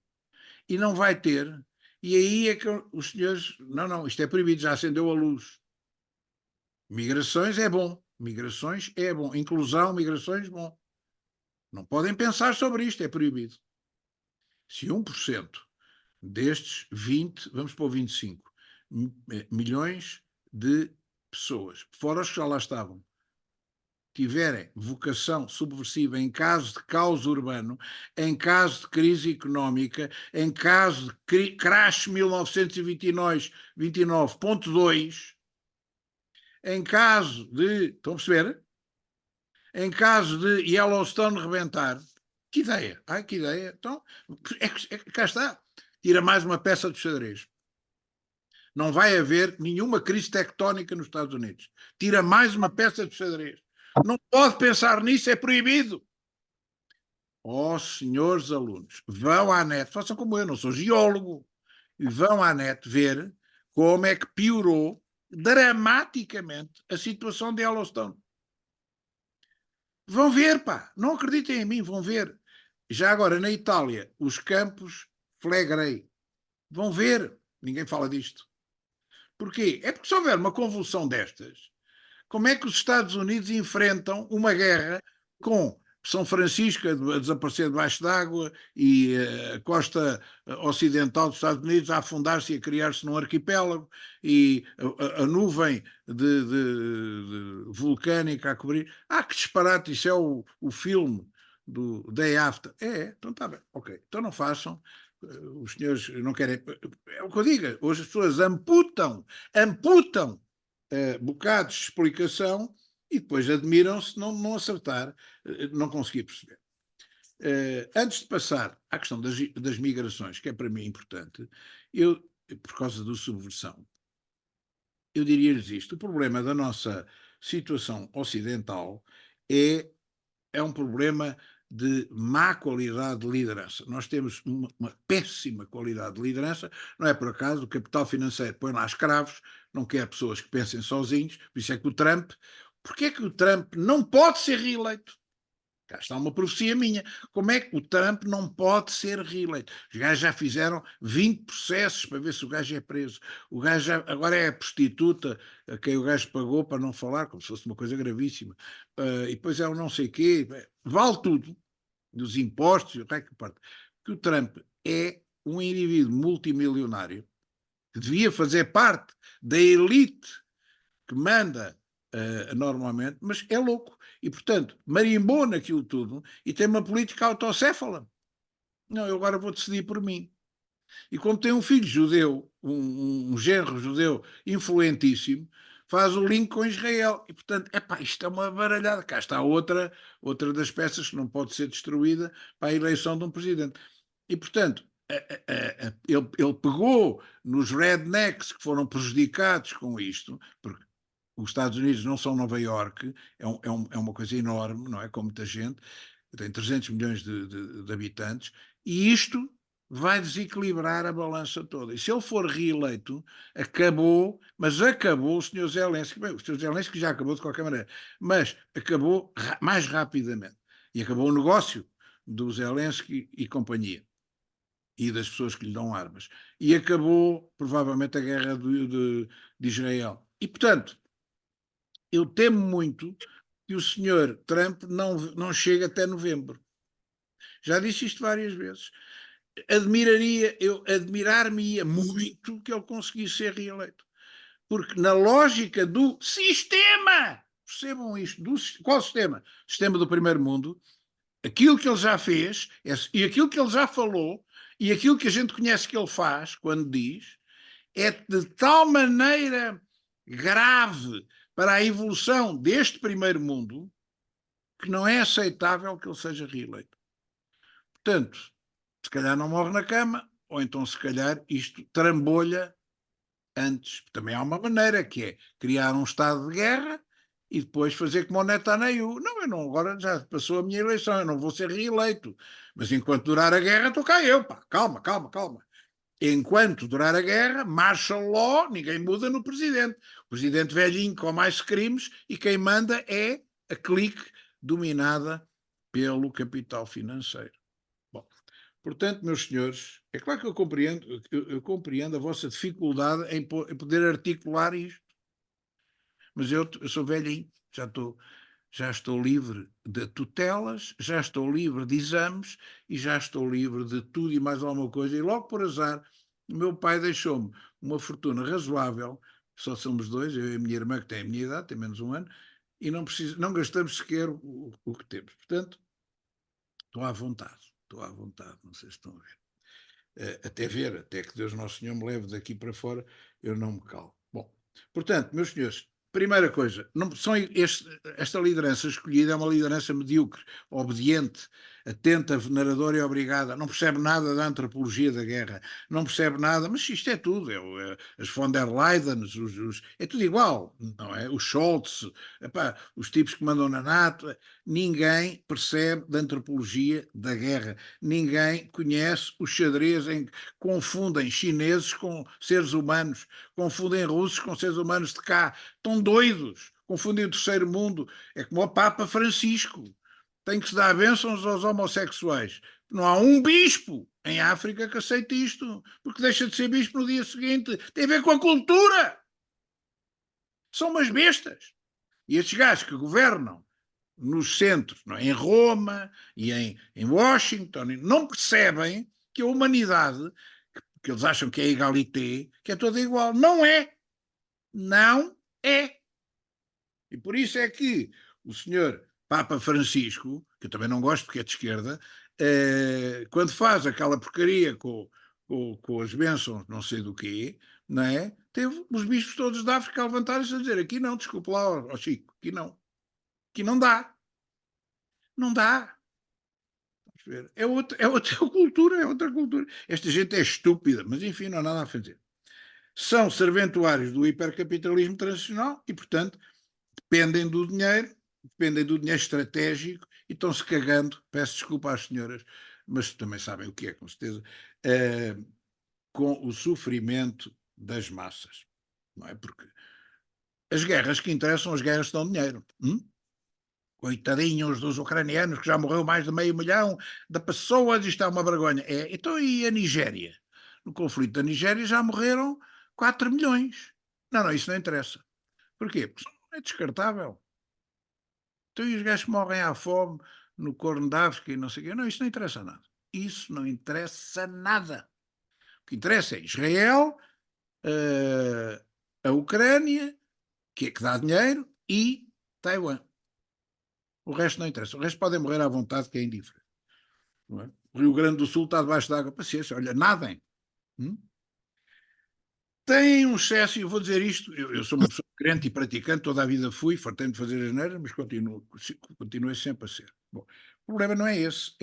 E não vai ter. E aí é que os senhores, não, isto é proibido, já acendeu a luz. Migrações é bom. Migrações é bom. Inclusão, migrações, bom. Não podem pensar sobre isto, é proibido. Se 1% destes 20, vamos para o 25 milhões de pessoas, fora os que já lá estavam, tiverem vocação subversiva em caso de caos urbano, em caso de crise económica, em caso de crash 1929.2, em caso de, estão a perceber? Em caso de Yellowstone rebentar, que ideia? Que ideia. Então, cá está. Tira mais uma peça de xadrez. Não vai haver nenhuma crise tectónica nos Estados Unidos. Tira mais uma peça de xadrez. Não pode pensar nisso, é proibido. Senhores alunos, vão à net, façam como eu, não sou geólogo, e vão à net ver como é que piorou dramaticamente a situação de Yellowstone. Vão ver, pá, não acreditem em mim, vão ver. Já agora, na Itália, os campos Flegrei, vão ver, ninguém fala disto. Porquê? É porque se houver uma convulsão destas, como é que os Estados Unidos enfrentam uma guerra com São Francisco a desaparecer debaixo d'água e a costa ocidental dos Estados Unidos a afundar-se e a criar-se num arquipélago e a nuvem de vulcânica a cobrir? Que disparate, isso é o filme do Day After. Então está bem, ok. Então não façam. Os senhores não querem. É o que eu digo, hoje as pessoas amputam bocados de explicação e depois admiram-se não acertar, não conseguir perceber. Antes de passar à questão das migrações, que é para mim importante, eu, por causa da subversão, eu diria-lhes isto: o problema da nossa situação ocidental é um problema de má qualidade de liderança. Nós temos uma péssima qualidade de liderança, não é por acaso o capital financeiro põe lá escravos, não quer pessoas que pensem sozinhos, por isso é que o Trump, porque é que o Trump não pode ser reeleito? Cá está uma profecia minha. Como é que o Trump não pode ser reeleito? Os gajos já fizeram 20 processos para ver se o gajo é preso. O gajo agora é a prostituta a quem o gajo pagou para não falar, como se fosse uma coisa gravíssima. E depois é o não sei quê. Vale tudo, dos impostos, o que é que importa? Que o Trump é um indivíduo multimilionário que devia fazer parte da elite que manda normalmente, mas é louco. E, portanto, marimbou naquilo tudo e tem uma política autocéfala. Não, eu agora vou decidir por mim. E como tem um filho judeu, um genro judeu influentíssimo, faz o link com Israel. E, portanto, epá, isto é uma baralhada. Cá está outra das peças que não pode ser destruída para a eleição de um presidente. E, portanto, ele pegou nos rednecks que foram prejudicados com isto, porque os Estados Unidos não são Nova Iorque, é uma coisa enorme, não é? Com muita gente, tem 300 milhões de habitantes, e isto vai desequilibrar a balança toda. E se ele for reeleito, acabou, mas acabou o Sr. Zelensky, bem, o Sr. Zelensky já acabou de qualquer maneira, mas acabou mais rapidamente. E acabou o negócio do Zelensky e companhia e das pessoas que lhe dão armas. E acabou, provavelmente, a guerra de Israel. E, portanto, eu temo muito que o senhor Trump não chegue até novembro. Já disse isto várias vezes. Admirar-me-ia muito que ele conseguisse ser reeleito. Porque na lógica do sistema, percebam isto, qual sistema? Sistema do primeiro mundo, aquilo que ele já fez e aquilo que ele já falou e aquilo que a gente conhece que ele faz quando diz, é de tal maneira grave para a evolução deste primeiro mundo que não é aceitável que ele seja reeleito. Portanto, se calhar não morre na cama, ou então se calhar isto trambolha antes. Também há uma maneira, que é criar um estado de guerra e depois fazer como o Netanyahu. Não, eu não, agora já passou a minha eleição, eu não vou ser reeleito. Mas enquanto durar a guerra, estou cá eu, pá. Calma, calma, calma. Enquanto durar a guerra, martial law, ninguém muda no presidente. O presidente velhinho com mais crimes e quem manda é a clique dominada pelo capital financeiro. Bom, portanto, meus senhores, é claro que eu compreendo a vossa dificuldade em poder articular isto, mas eu sou velhinho, já estou livre de tutelas, já estou livre de exames e já estou livre de tudo e mais alguma coisa. E logo por azar, o meu pai deixou-me uma fortuna razoável, só somos dois, eu e a minha irmã, que tem a minha idade, tem menos um ano, e não gastamos sequer o que temos. Portanto, estou à vontade, não sei se estão a ver. Até que Deus Nosso Senhor me leve daqui para fora, eu não me calo. Bom, portanto, meus senhores, primeira coisa, esta liderança escolhida é uma liderança medíocre, obediente, atenta, veneradora e obrigada, não percebe nada da antropologia da guerra, não percebe nada, mas isto é tudo, as von der Leyen, é tudo igual, não é? Os Scholz, epá, os tipos que mandam na NATO, ninguém percebe da antropologia da guerra, ninguém conhece o xadrez em que confundem chineses com seres humanos, confundem russos com seres humanos de cá, estão doidos, confundem o terceiro mundo, é como o Papa Francisco, tem que se dar bênçãos aos homossexuais. Não há um bispo em África que aceite isto, porque deixa de ser bispo no dia seguinte. Tem a ver com a cultura. São umas bestas. E estes gajos que governam nos centros, não é? Em Roma e em Washington, não percebem que a humanidade, que eles acham que é egalité, que é toda igual. Não é. Não é. E por isso é que o senhor Papa Francisco, que eu também não gosto porque é de esquerda, quando faz aquela porcaria com as bênçãos não sei do quê, não é? Teve os bispos todos da África a levantarem-se a dizer aqui não, desculpe lá, ó Chico, aqui não dá. Não dá. É outra cultura, é outra cultura. Esta gente é estúpida, mas enfim, não há nada a fazer. São serventuários do hipercapitalismo tradicional e, portanto, dependem do dinheiro estratégico e estão-se cagando, peço desculpa às senhoras, mas também sabem o que é, com certeza, com o sofrimento das massas. Não é? Porque as guerras que interessam, as guerras que dão dinheiro. Coitadinhos dos ucranianos, que já morreu mais de 500 000 de pessoas, isto é uma vergonha. Então e a Nigéria? No conflito da Nigéria já morreram 4 milhões. Não, não, isso não interessa. Porquê? Porque é descartável. Então e os gajos que morrem à fome no Corno de África e não sei o quê? Não, isso não interessa nada. Isso não interessa nada. O que interessa é Israel, a Ucrânia, que é que dá dinheiro, e Taiwan. O resto não interessa. O resto podem morrer à vontade, que é indiferente. Não é? O Rio Grande do Sul está debaixo d'água. Paciência, olha, nadem. Hum? Tem um excesso, e eu vou dizer isto, eu sou uma pessoa crente e praticante, toda a vida fui, fartei de fazer asneiras, mas continuei sempre a ser. Bom, o problema não é esse,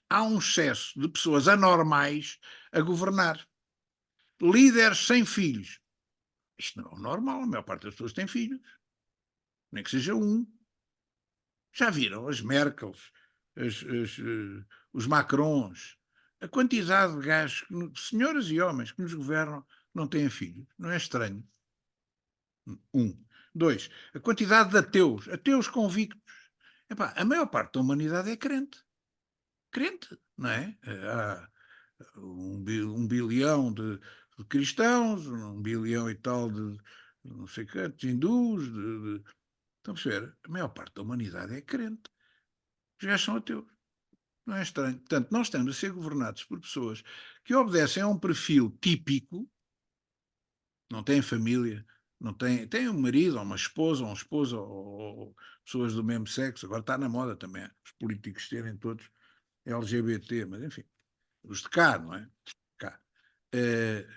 há um excesso de pessoas anormais a governar. Líderes sem filhos. Isto não é o normal, a maior parte das pessoas tem filhos. Nem que seja um. Já viram as Merkels, os Macrons, a quantidade de gajos, senhoras e homens, que nos governam, não têm filhos. Não é estranho? Um. Dois, a quantidade de ateus convictos. Epá, a maior parte da humanidade é crente. Crente, não é? Há um bilhão de cristãos, 1 bilhão e tal de não sei quantos hindus. Estão a perceber? A maior parte da humanidade é crente. Os gajos são ateus. Não é estranho. Portanto, nós estamos a ser governados por pessoas que obedecem a um perfil típico, não têm família, não têm um marido, ou uma esposa, ou um esposo, ou pessoas do mesmo sexo. Agora está na moda também, os políticos terem todos LGBT, mas enfim, os de cá, não é? Cá.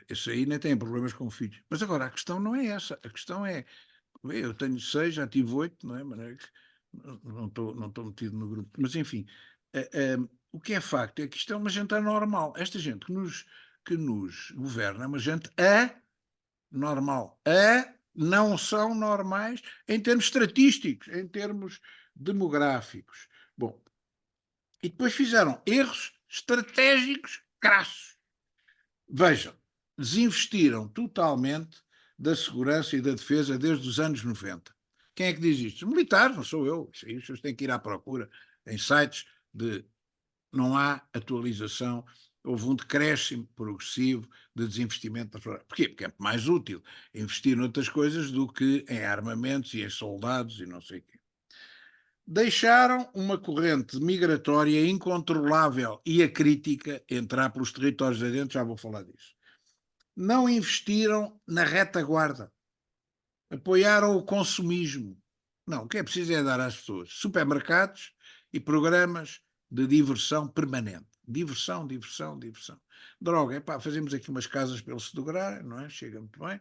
Esse aí nem tem problemas com filhos. Mas agora a questão não é essa. A questão é, eu tenho 6, já tive 8, não é? Não estou metido no grupo. Mas enfim, o que é facto é que isto é uma gente anormal. Esta gente que nos governa é uma gente anormal. Não são normais em termos estatísticos, em termos demográficos. Bom, e depois fizeram erros estratégicos crassos. Vejam, desinvestiram totalmente da segurança e da defesa desde os anos 90. Quem é que diz isto? Os militares, não sou eu. Isso aí os senhores têm que ir à procura em sites de... Não há atualização. Houve um decréscimo progressivo de desinvestimento. Porquê? Porque é mais útil investir noutras coisas do que em armamentos e em soldados e não sei o quê. Deixaram uma corrente migratória incontrolável e acrítica entrar pelos territórios adentro, já vou falar disso. Não investiram na retaguarda. Apoiaram o consumismo. Não, o que é preciso é dar às pessoas supermercados e programas de diversão permanente. Diversão, diversão, diversão. Droga, fazemos aqui umas casas para eles se drograrem, não é? Chega muito bem.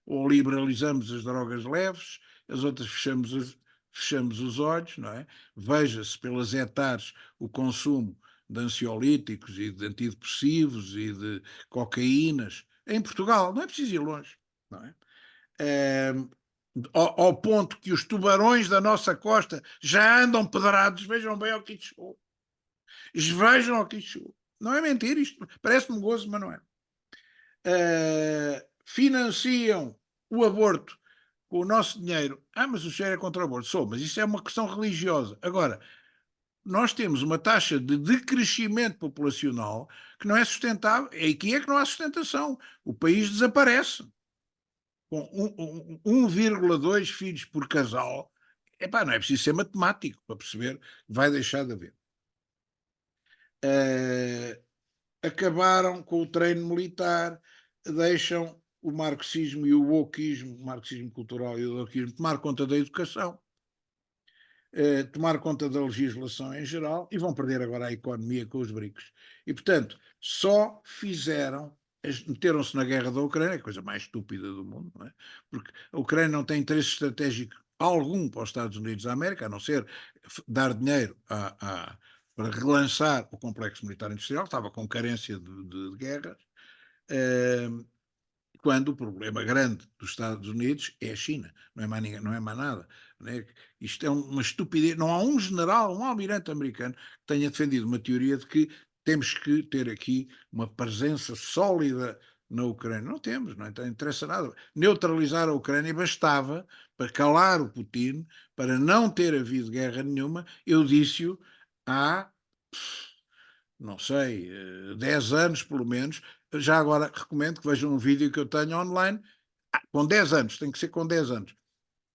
Ou liberalizamos as drogas leves, as outras fechamos os olhos, não é? Veja-se pelas hectares o consumo de ansiolíticos e de antidepressivos e de cocaínas em Portugal, não é preciso ir longe, não é? Ao ponto que os tubarões da nossa costa já andam pedrados, vejam bem ao que isto chegou. Vejam ao que isto chegou. Não é mentira, isto parece-me gozo, mas não é. Financiam o aborto com o nosso dinheiro. Mas o senhor é contra o aborto. Sou, mas isso é uma questão religiosa. Agora, nós temos uma taxa de decrescimento populacional que não é sustentável. E aqui é que não há sustentação. O país desaparece. Com 1,2 filhos por casal, não é preciso ser matemático para perceber que vai deixar de haver. Acabaram com o treino militar, deixam o marxismo e o wokismo, o marxismo cultural e o wokismo, tomar conta da educação, tomar conta da legislação em geral, e vão perder agora a economia com os BRICS. E, portanto, só meteram-se na guerra da Ucrânia, a coisa mais estúpida do mundo, não é? Porque a Ucrânia não tem interesse estratégico algum para os Estados Unidos da América, a não ser dar dinheiro para relançar o complexo militar industrial, estava com carência de guerras, quando o problema grande dos Estados Unidos é a China, não é mais, ninguém, não é mais nada. Não é? Isto é uma estupidez. Não há um general, um almirante americano que tenha defendido uma teoria de que temos que ter aqui uma presença sólida na Ucrânia. Não temos, não interessa nada. Neutralizar a Ucrânia bastava para calar o Putin, para não ter havido guerra nenhuma. Eu disse-o há, não sei, 10 anos pelo menos. Já agora recomendo que vejam um vídeo que eu tenho online, com 10 anos, tem que ser com 10 anos,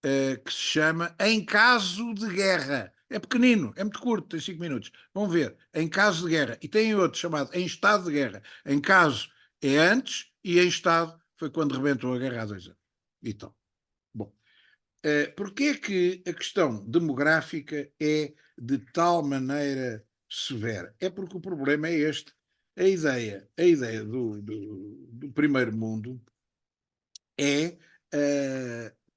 que se chama Em Caso de Guerra. É pequenino, é muito curto, tem 5 minutos. Vão ver, Em Caso de Guerra. E tem outro chamado Em Estado de Guerra. Em caso é antes e em estado foi quando rebentou a guerra há 2 anos. Então, bom. Porquê é que a questão demográfica é de tal maneira severa? É porque o problema é este. A ideia do primeiro mundo é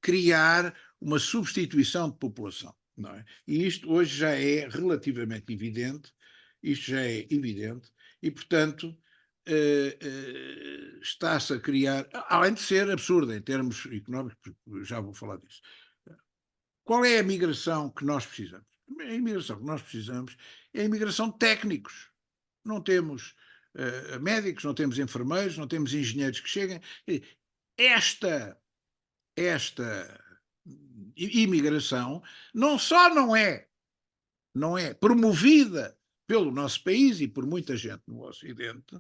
criar uma substituição de população, não é? E isto hoje já é relativamente evidente, e, portanto, está-se a criar, além de ser absurda em termos económicos, já vou falar disso. Qual é a migração que nós precisamos? A imigração que nós precisamos é a imigração de técnicos. Não temos médicos, não temos enfermeiros, não temos engenheiros que cheguem. Esta imigração não só não é promovida pelo nosso país e por muita gente no Ocidente,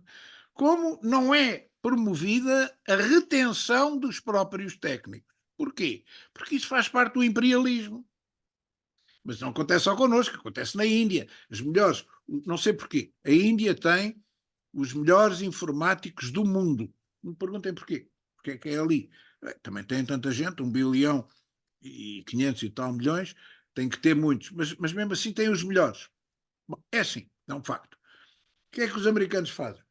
como não é promovida a retenção dos próprios técnicos. Porquê? Porque isso faz parte do imperialismo. Mas não acontece só connosco, acontece na Índia. Os melhores, não sei porquê, a Índia tem os melhores informáticos do mundo. Me perguntem porquê. Porque é que é ali? Também tem tanta gente, 1 bilhão e 500 e tal milhões, tem que ter muitos, mas mesmo assim tem os melhores. Bom, é assim, é um facto. O que é que os americanos fazem?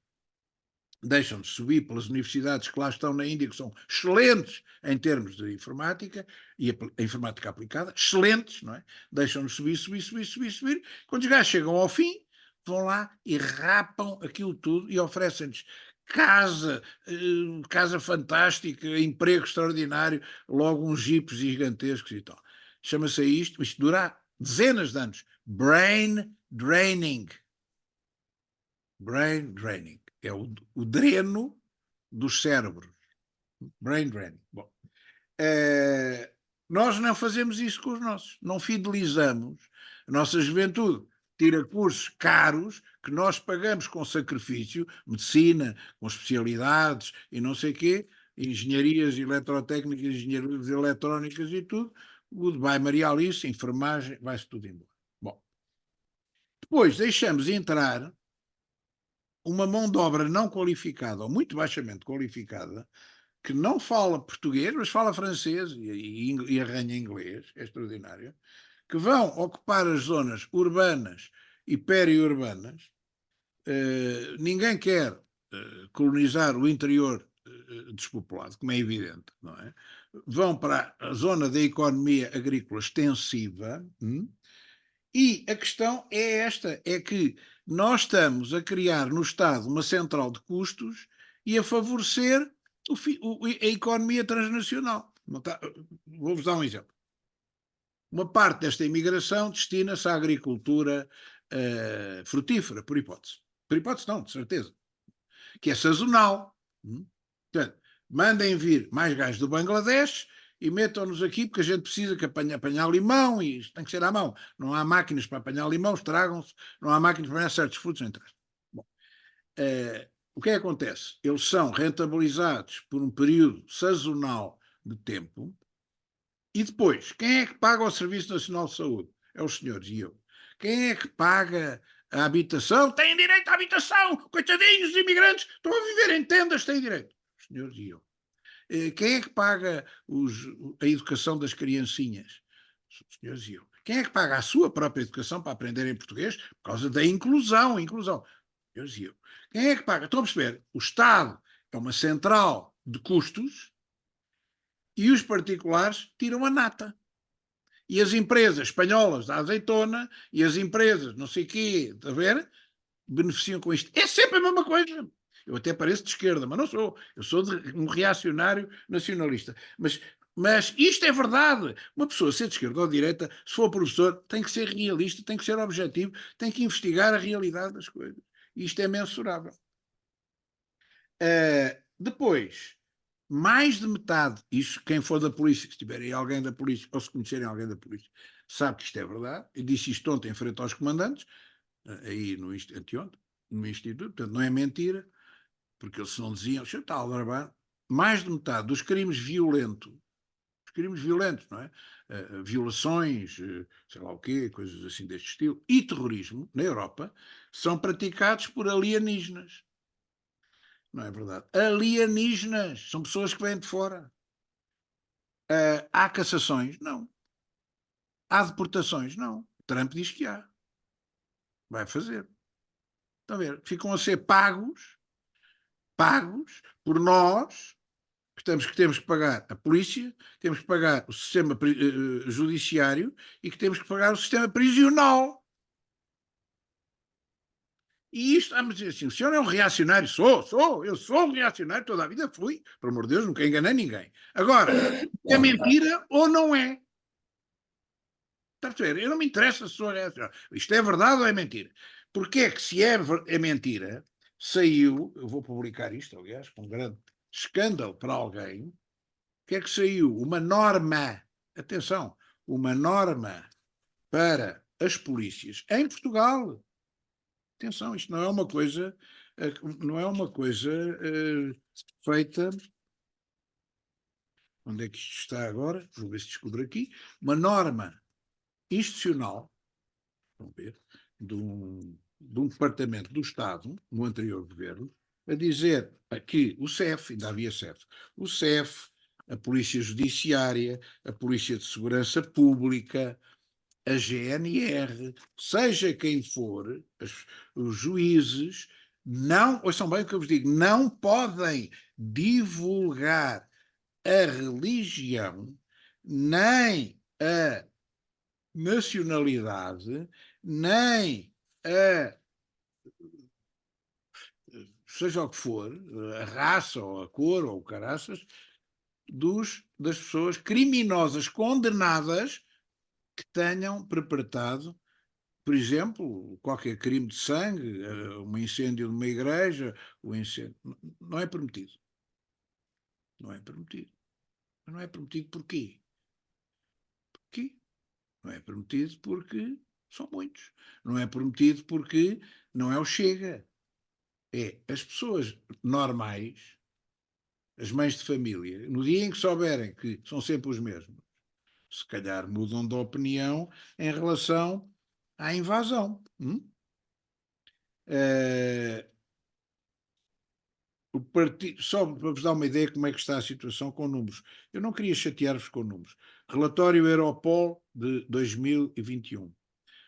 Deixam-nos subir pelas universidades que lá estão na Índia, que são excelentes em termos de informática, e a informática aplicada, excelentes, não é? Deixam-nos subir. Quando os gajos chegam ao fim, vão lá e rapam aquilo tudo e oferecem-nos casa fantástica, emprego extraordinário, logo uns jipes gigantescos e tal. Chama-se isto dura dezenas de anos. Brain draining. Brain draining. É o dreno dos cérebros. Brain draining. Bom, nós não fazemos isso com os nossos. Não fidelizamos a nossa juventude. Tira cursos caros que nós pagamos com sacrifício, medicina, com especialidades e não sei o quê, engenharias eletrotécnicas, engenharias eletrónicas e tudo. Goodbye Maria Alice, enfermagem, vai-se tudo embora. Bom, depois deixamos entrar uma mão de obra não qualificada ou muito baixamente qualificada que não fala português, mas fala francês e arranha inglês, é extraordinário, que vão ocupar as zonas urbanas e periurbanas. Ninguém quer colonizar o interior despopulado, como é evidente, não é? Vão para a zona da economia agrícola extensiva, e a questão é esta, é que nós estamos a criar no Estado uma central de custos e a favorecer a economia transnacional. Vou-vos dar um exemplo. Uma parte desta imigração destina-se à agricultura frutífera, por hipótese. Por hipótese não, de certeza. Que é sazonal. Portanto, mandem vir mais gajos do Bangladesh e metam-nos aqui, porque a gente precisa que apanhar limão, e isto tem que ser à mão. Não há máquinas para apanhar limão, estragam-se, não há máquinas para apanhar certos frutos, não interessa. Bom, o que é que acontece? Eles são rentabilizados por um período sazonal de tempo, e depois, quem é que paga o Serviço Nacional de Saúde? É os senhores e eu. Quem é que paga a habitação? Têm direito à habitação! Coitadinhos, os imigrantes estão a viver em tendas, têm direito. Os senhores e eu. Quem é que paga a educação das criancinhas? Os senhores e eu. Quem é que paga a sua própria educação para aprenderem português? Por causa da inclusão. Os senhores e eu. Quem é que paga? Estão a perceber? O Estado é uma central de custos e os particulares tiram a nata. E as empresas espanholas da azeitona e as empresas não sei o quê, a ver, beneficiam com isto. É sempre a mesma coisa. Eu até pareço de esquerda, mas não sou. Eu sou um reacionário nacionalista. Mas isto é verdade. Uma pessoa, ser de esquerda ou de direita, se for professor, tem que ser realista, tem que ser objetivo, tem que investigar a realidade das coisas. E isto é mensurável. Depois, mais de metade, isso quem for da polícia, se tiver aí alguém da polícia, ou se conhecerem alguém da polícia, sabe que isto é verdade. Eu disse isto ontem em frente aos comandantes, aí no anteontem, no Instituto, portanto não é mentira, porque eles não diziam, se eu está a alarmar, mais de metade dos crimes violentos, não é? Violações, sei lá o quê, coisas assim deste estilo, e terrorismo, na Europa, são praticados por alienígenas. Não é verdade? Alienígenas, são pessoas que vêm de fora. Há cassações? Não. Há deportações? Não. Trump diz que há. Vai fazer. Estão a ver? Ficam a ser pagos por nós, que temos que pagar a polícia, temos que pagar o sistema judiciário e que temos que pagar o sistema prisional. E isto, vamos dizer assim, o senhor é um reacionário? Eu sou um reacionário, toda a vida fui, por amor de Deus, nunca enganei ninguém. Agora, é mentira ou não é? Está a ver? Eu não me interessa se sou reacionário. Isto é verdade ou é mentira? Porque é que se é mentira, saiu, eu vou publicar isto, aliás, com um grande escândalo para alguém, que é que saiu uma norma, atenção, uma norma para as polícias em Portugal. Atenção, isto não é uma coisa, não é uma coisa feita. Onde é que isto está agora? Vou ver se descubro aqui. Uma norma institucional, vamos ver, de um departamento do Estado, no anterior governo, a dizer que o CEF, ainda havia CEF, o CEF, a Polícia Judiciária, a Polícia de Segurança Pública, a GNR, seja quem for, os juízes, não, ouçam bem o que eu vos digo, não podem divulgar a religião, nem a nacionalidade, nem a seja o que for, a raça ou a cor ou o caraças, das pessoas criminosas condenadas que tenham perpetrado, por exemplo, qualquer crime de sangue, um incêndio de uma igreja, um incêndio. Não é permitido. Não é permitido. Não é permitido porquê? Porquê? Não é permitido porque são muitos. Não é permitido porque não é o Chega. É as pessoas normais, as mães de família, no dia em que souberem que são sempre os mesmos, se calhar mudam de opinião em relação à invasão. O partido, só para vos dar uma ideia como é que está a situação com números. Eu não queria chatear-vos com números. Relatório Europol de 2021.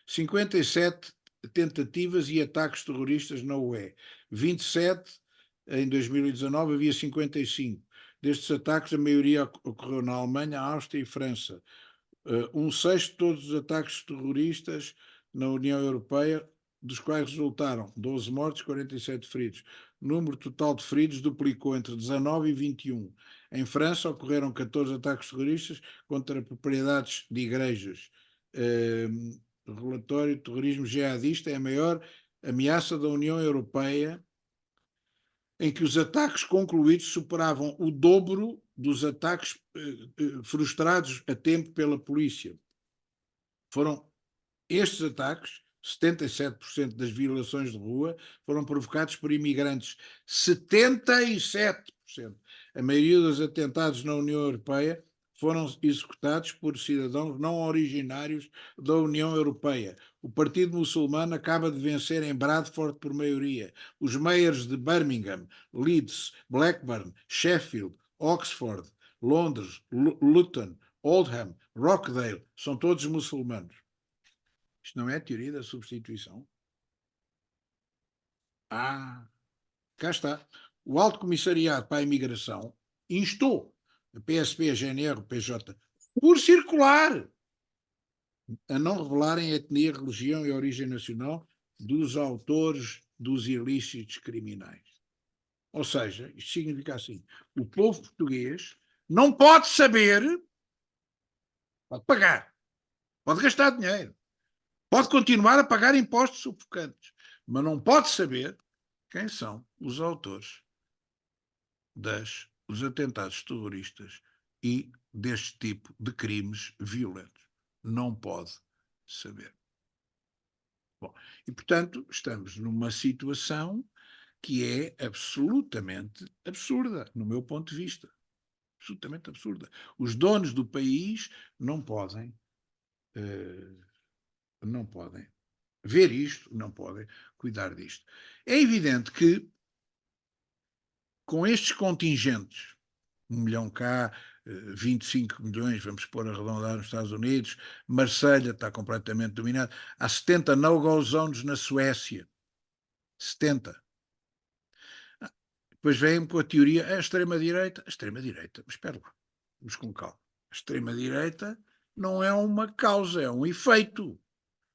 57 tentativas e ataques terroristas na UE. 27 em 2019, havia 55. Destes ataques, a maioria ocorreu na Alemanha, Áustria e França. Um sexto de todos os ataques terroristas na União Europeia, dos quais resultaram 12 mortes e 47 feridos. O número total de feridos duplicou entre 19 e 21. Em França ocorreram 14 ataques terroristas contra propriedades de igrejas. Relatório terrorismo jihadista é a maior ameaça da União Europeia, em que os ataques concluídos superavam o dobro dos ataques frustrados a tempo pela polícia. Foram estes ataques, 77% das violações de rua, foram provocados por imigrantes. 77%. A maioria dos atentados na União Europeia foram executados por cidadãos não originários da União Europeia. O Partido Muçulmano acaba de vencer em Bradford por maioria. Os mayors de Birmingham, Leeds, Blackburn, Sheffield, Oxford, Londres, Luton, Oldham, Rochdale, são todos muçulmanos. Isto não é a teoria da substituição? Cá está. O Alto Comissariado para a Imigração instou a PSP, a GNR, o PJ, por circular, a não revelarem a etnia, religião e origem nacional dos autores dos ilícitos criminais. Ou seja, isto significa assim, o povo português não pode saber, pode pagar, pode gastar dinheiro, pode continuar a pagar impostos sufocantes, mas não pode saber quem são os autores dos atentados terroristas e deste tipo de crimes violentos. Não pode saber. Bom, e, portanto, estamos numa situação que é absolutamente absurda, no meu ponto de vista. Absolutamente absurda. Os donos do país não podem, não podem ver isto, não podem cuidar disto. É evidente que, com estes contingentes, 1 milhão cá, 25 milhões, vamos pôr arredondar nos Estados Unidos, Marselha está completamente dominado, há 70 no-go zones na Suécia, 70. Depois vem com a teoria, a extrema-direita, mas espera lá, vamos com calma. A extrema-direita não é uma causa, é um efeito.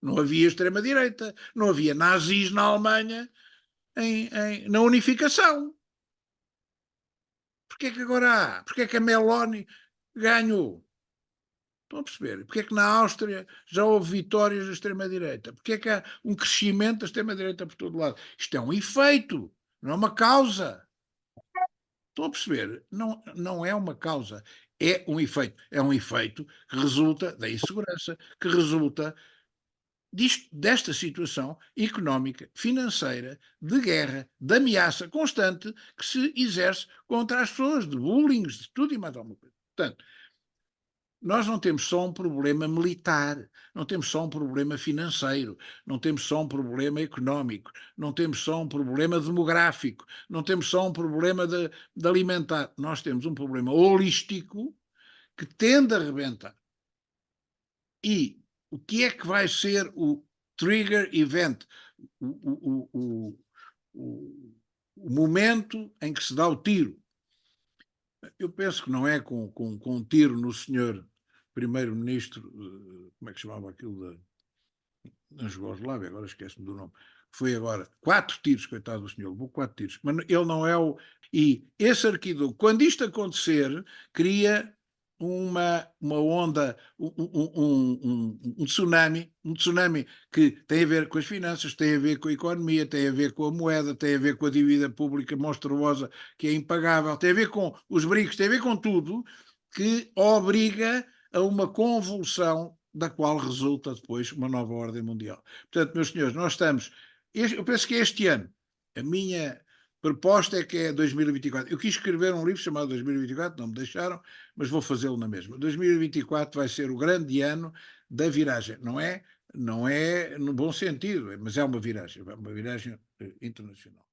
Não havia extrema-direita, não havia nazis na Alemanha na unificação. Porquê é que agora há? Porquê é que a Meloni ganhou? Estão a perceber? Porquê é que na Áustria já houve vitórias da extrema-direita? Porquê é que há um crescimento da extrema-direita por todo lado? Isto é um efeito, não é uma causa. Estão a perceber? Não, não é uma causa, é um efeito. É um efeito que resulta da insegurança, que resulta desta situação económica, financeira, de guerra, de ameaça constante que se exerce contra as pessoas, de bullying, de tudo e mais alguma coisa. Portanto, nós não temos só um problema militar, não temos só um problema financeiro, não temos só um problema económico, não temos só um problema demográfico, não temos só um problema de alimentar. Nós temos um problema holístico que tende a rebentar. E o que é que vai ser o trigger event, o, o momento em que se dá o tiro? Eu penso que não é com um tiro no senhor primeiro-ministro, como é que chamava aquilo da Jugoslávia, agora esquece-me do nome. Foi agora 4 tiros, coitado do senhor, levou 4 tiros, mas ele não é o. E esse arquiduque, quando isto acontecer, cria uma onda, um tsunami que tem a ver com as finanças, tem a ver com a economia, tem a ver com a moeda, tem a ver com a dívida pública monstruosa que é impagável, tem a ver com os BRICS, tem a ver com tudo que obriga a uma convulsão da qual resulta depois uma nova ordem mundial. Portanto, meus senhores, nós estamos, eu penso que é este ano, a minha proposta é que é 2024. Eu quis escrever um livro chamado 2024, não me deixaram, mas vou fazê-lo na mesma. 2024 vai ser o grande ano da viragem. Não é no bom sentido, mas é uma viragem internacional.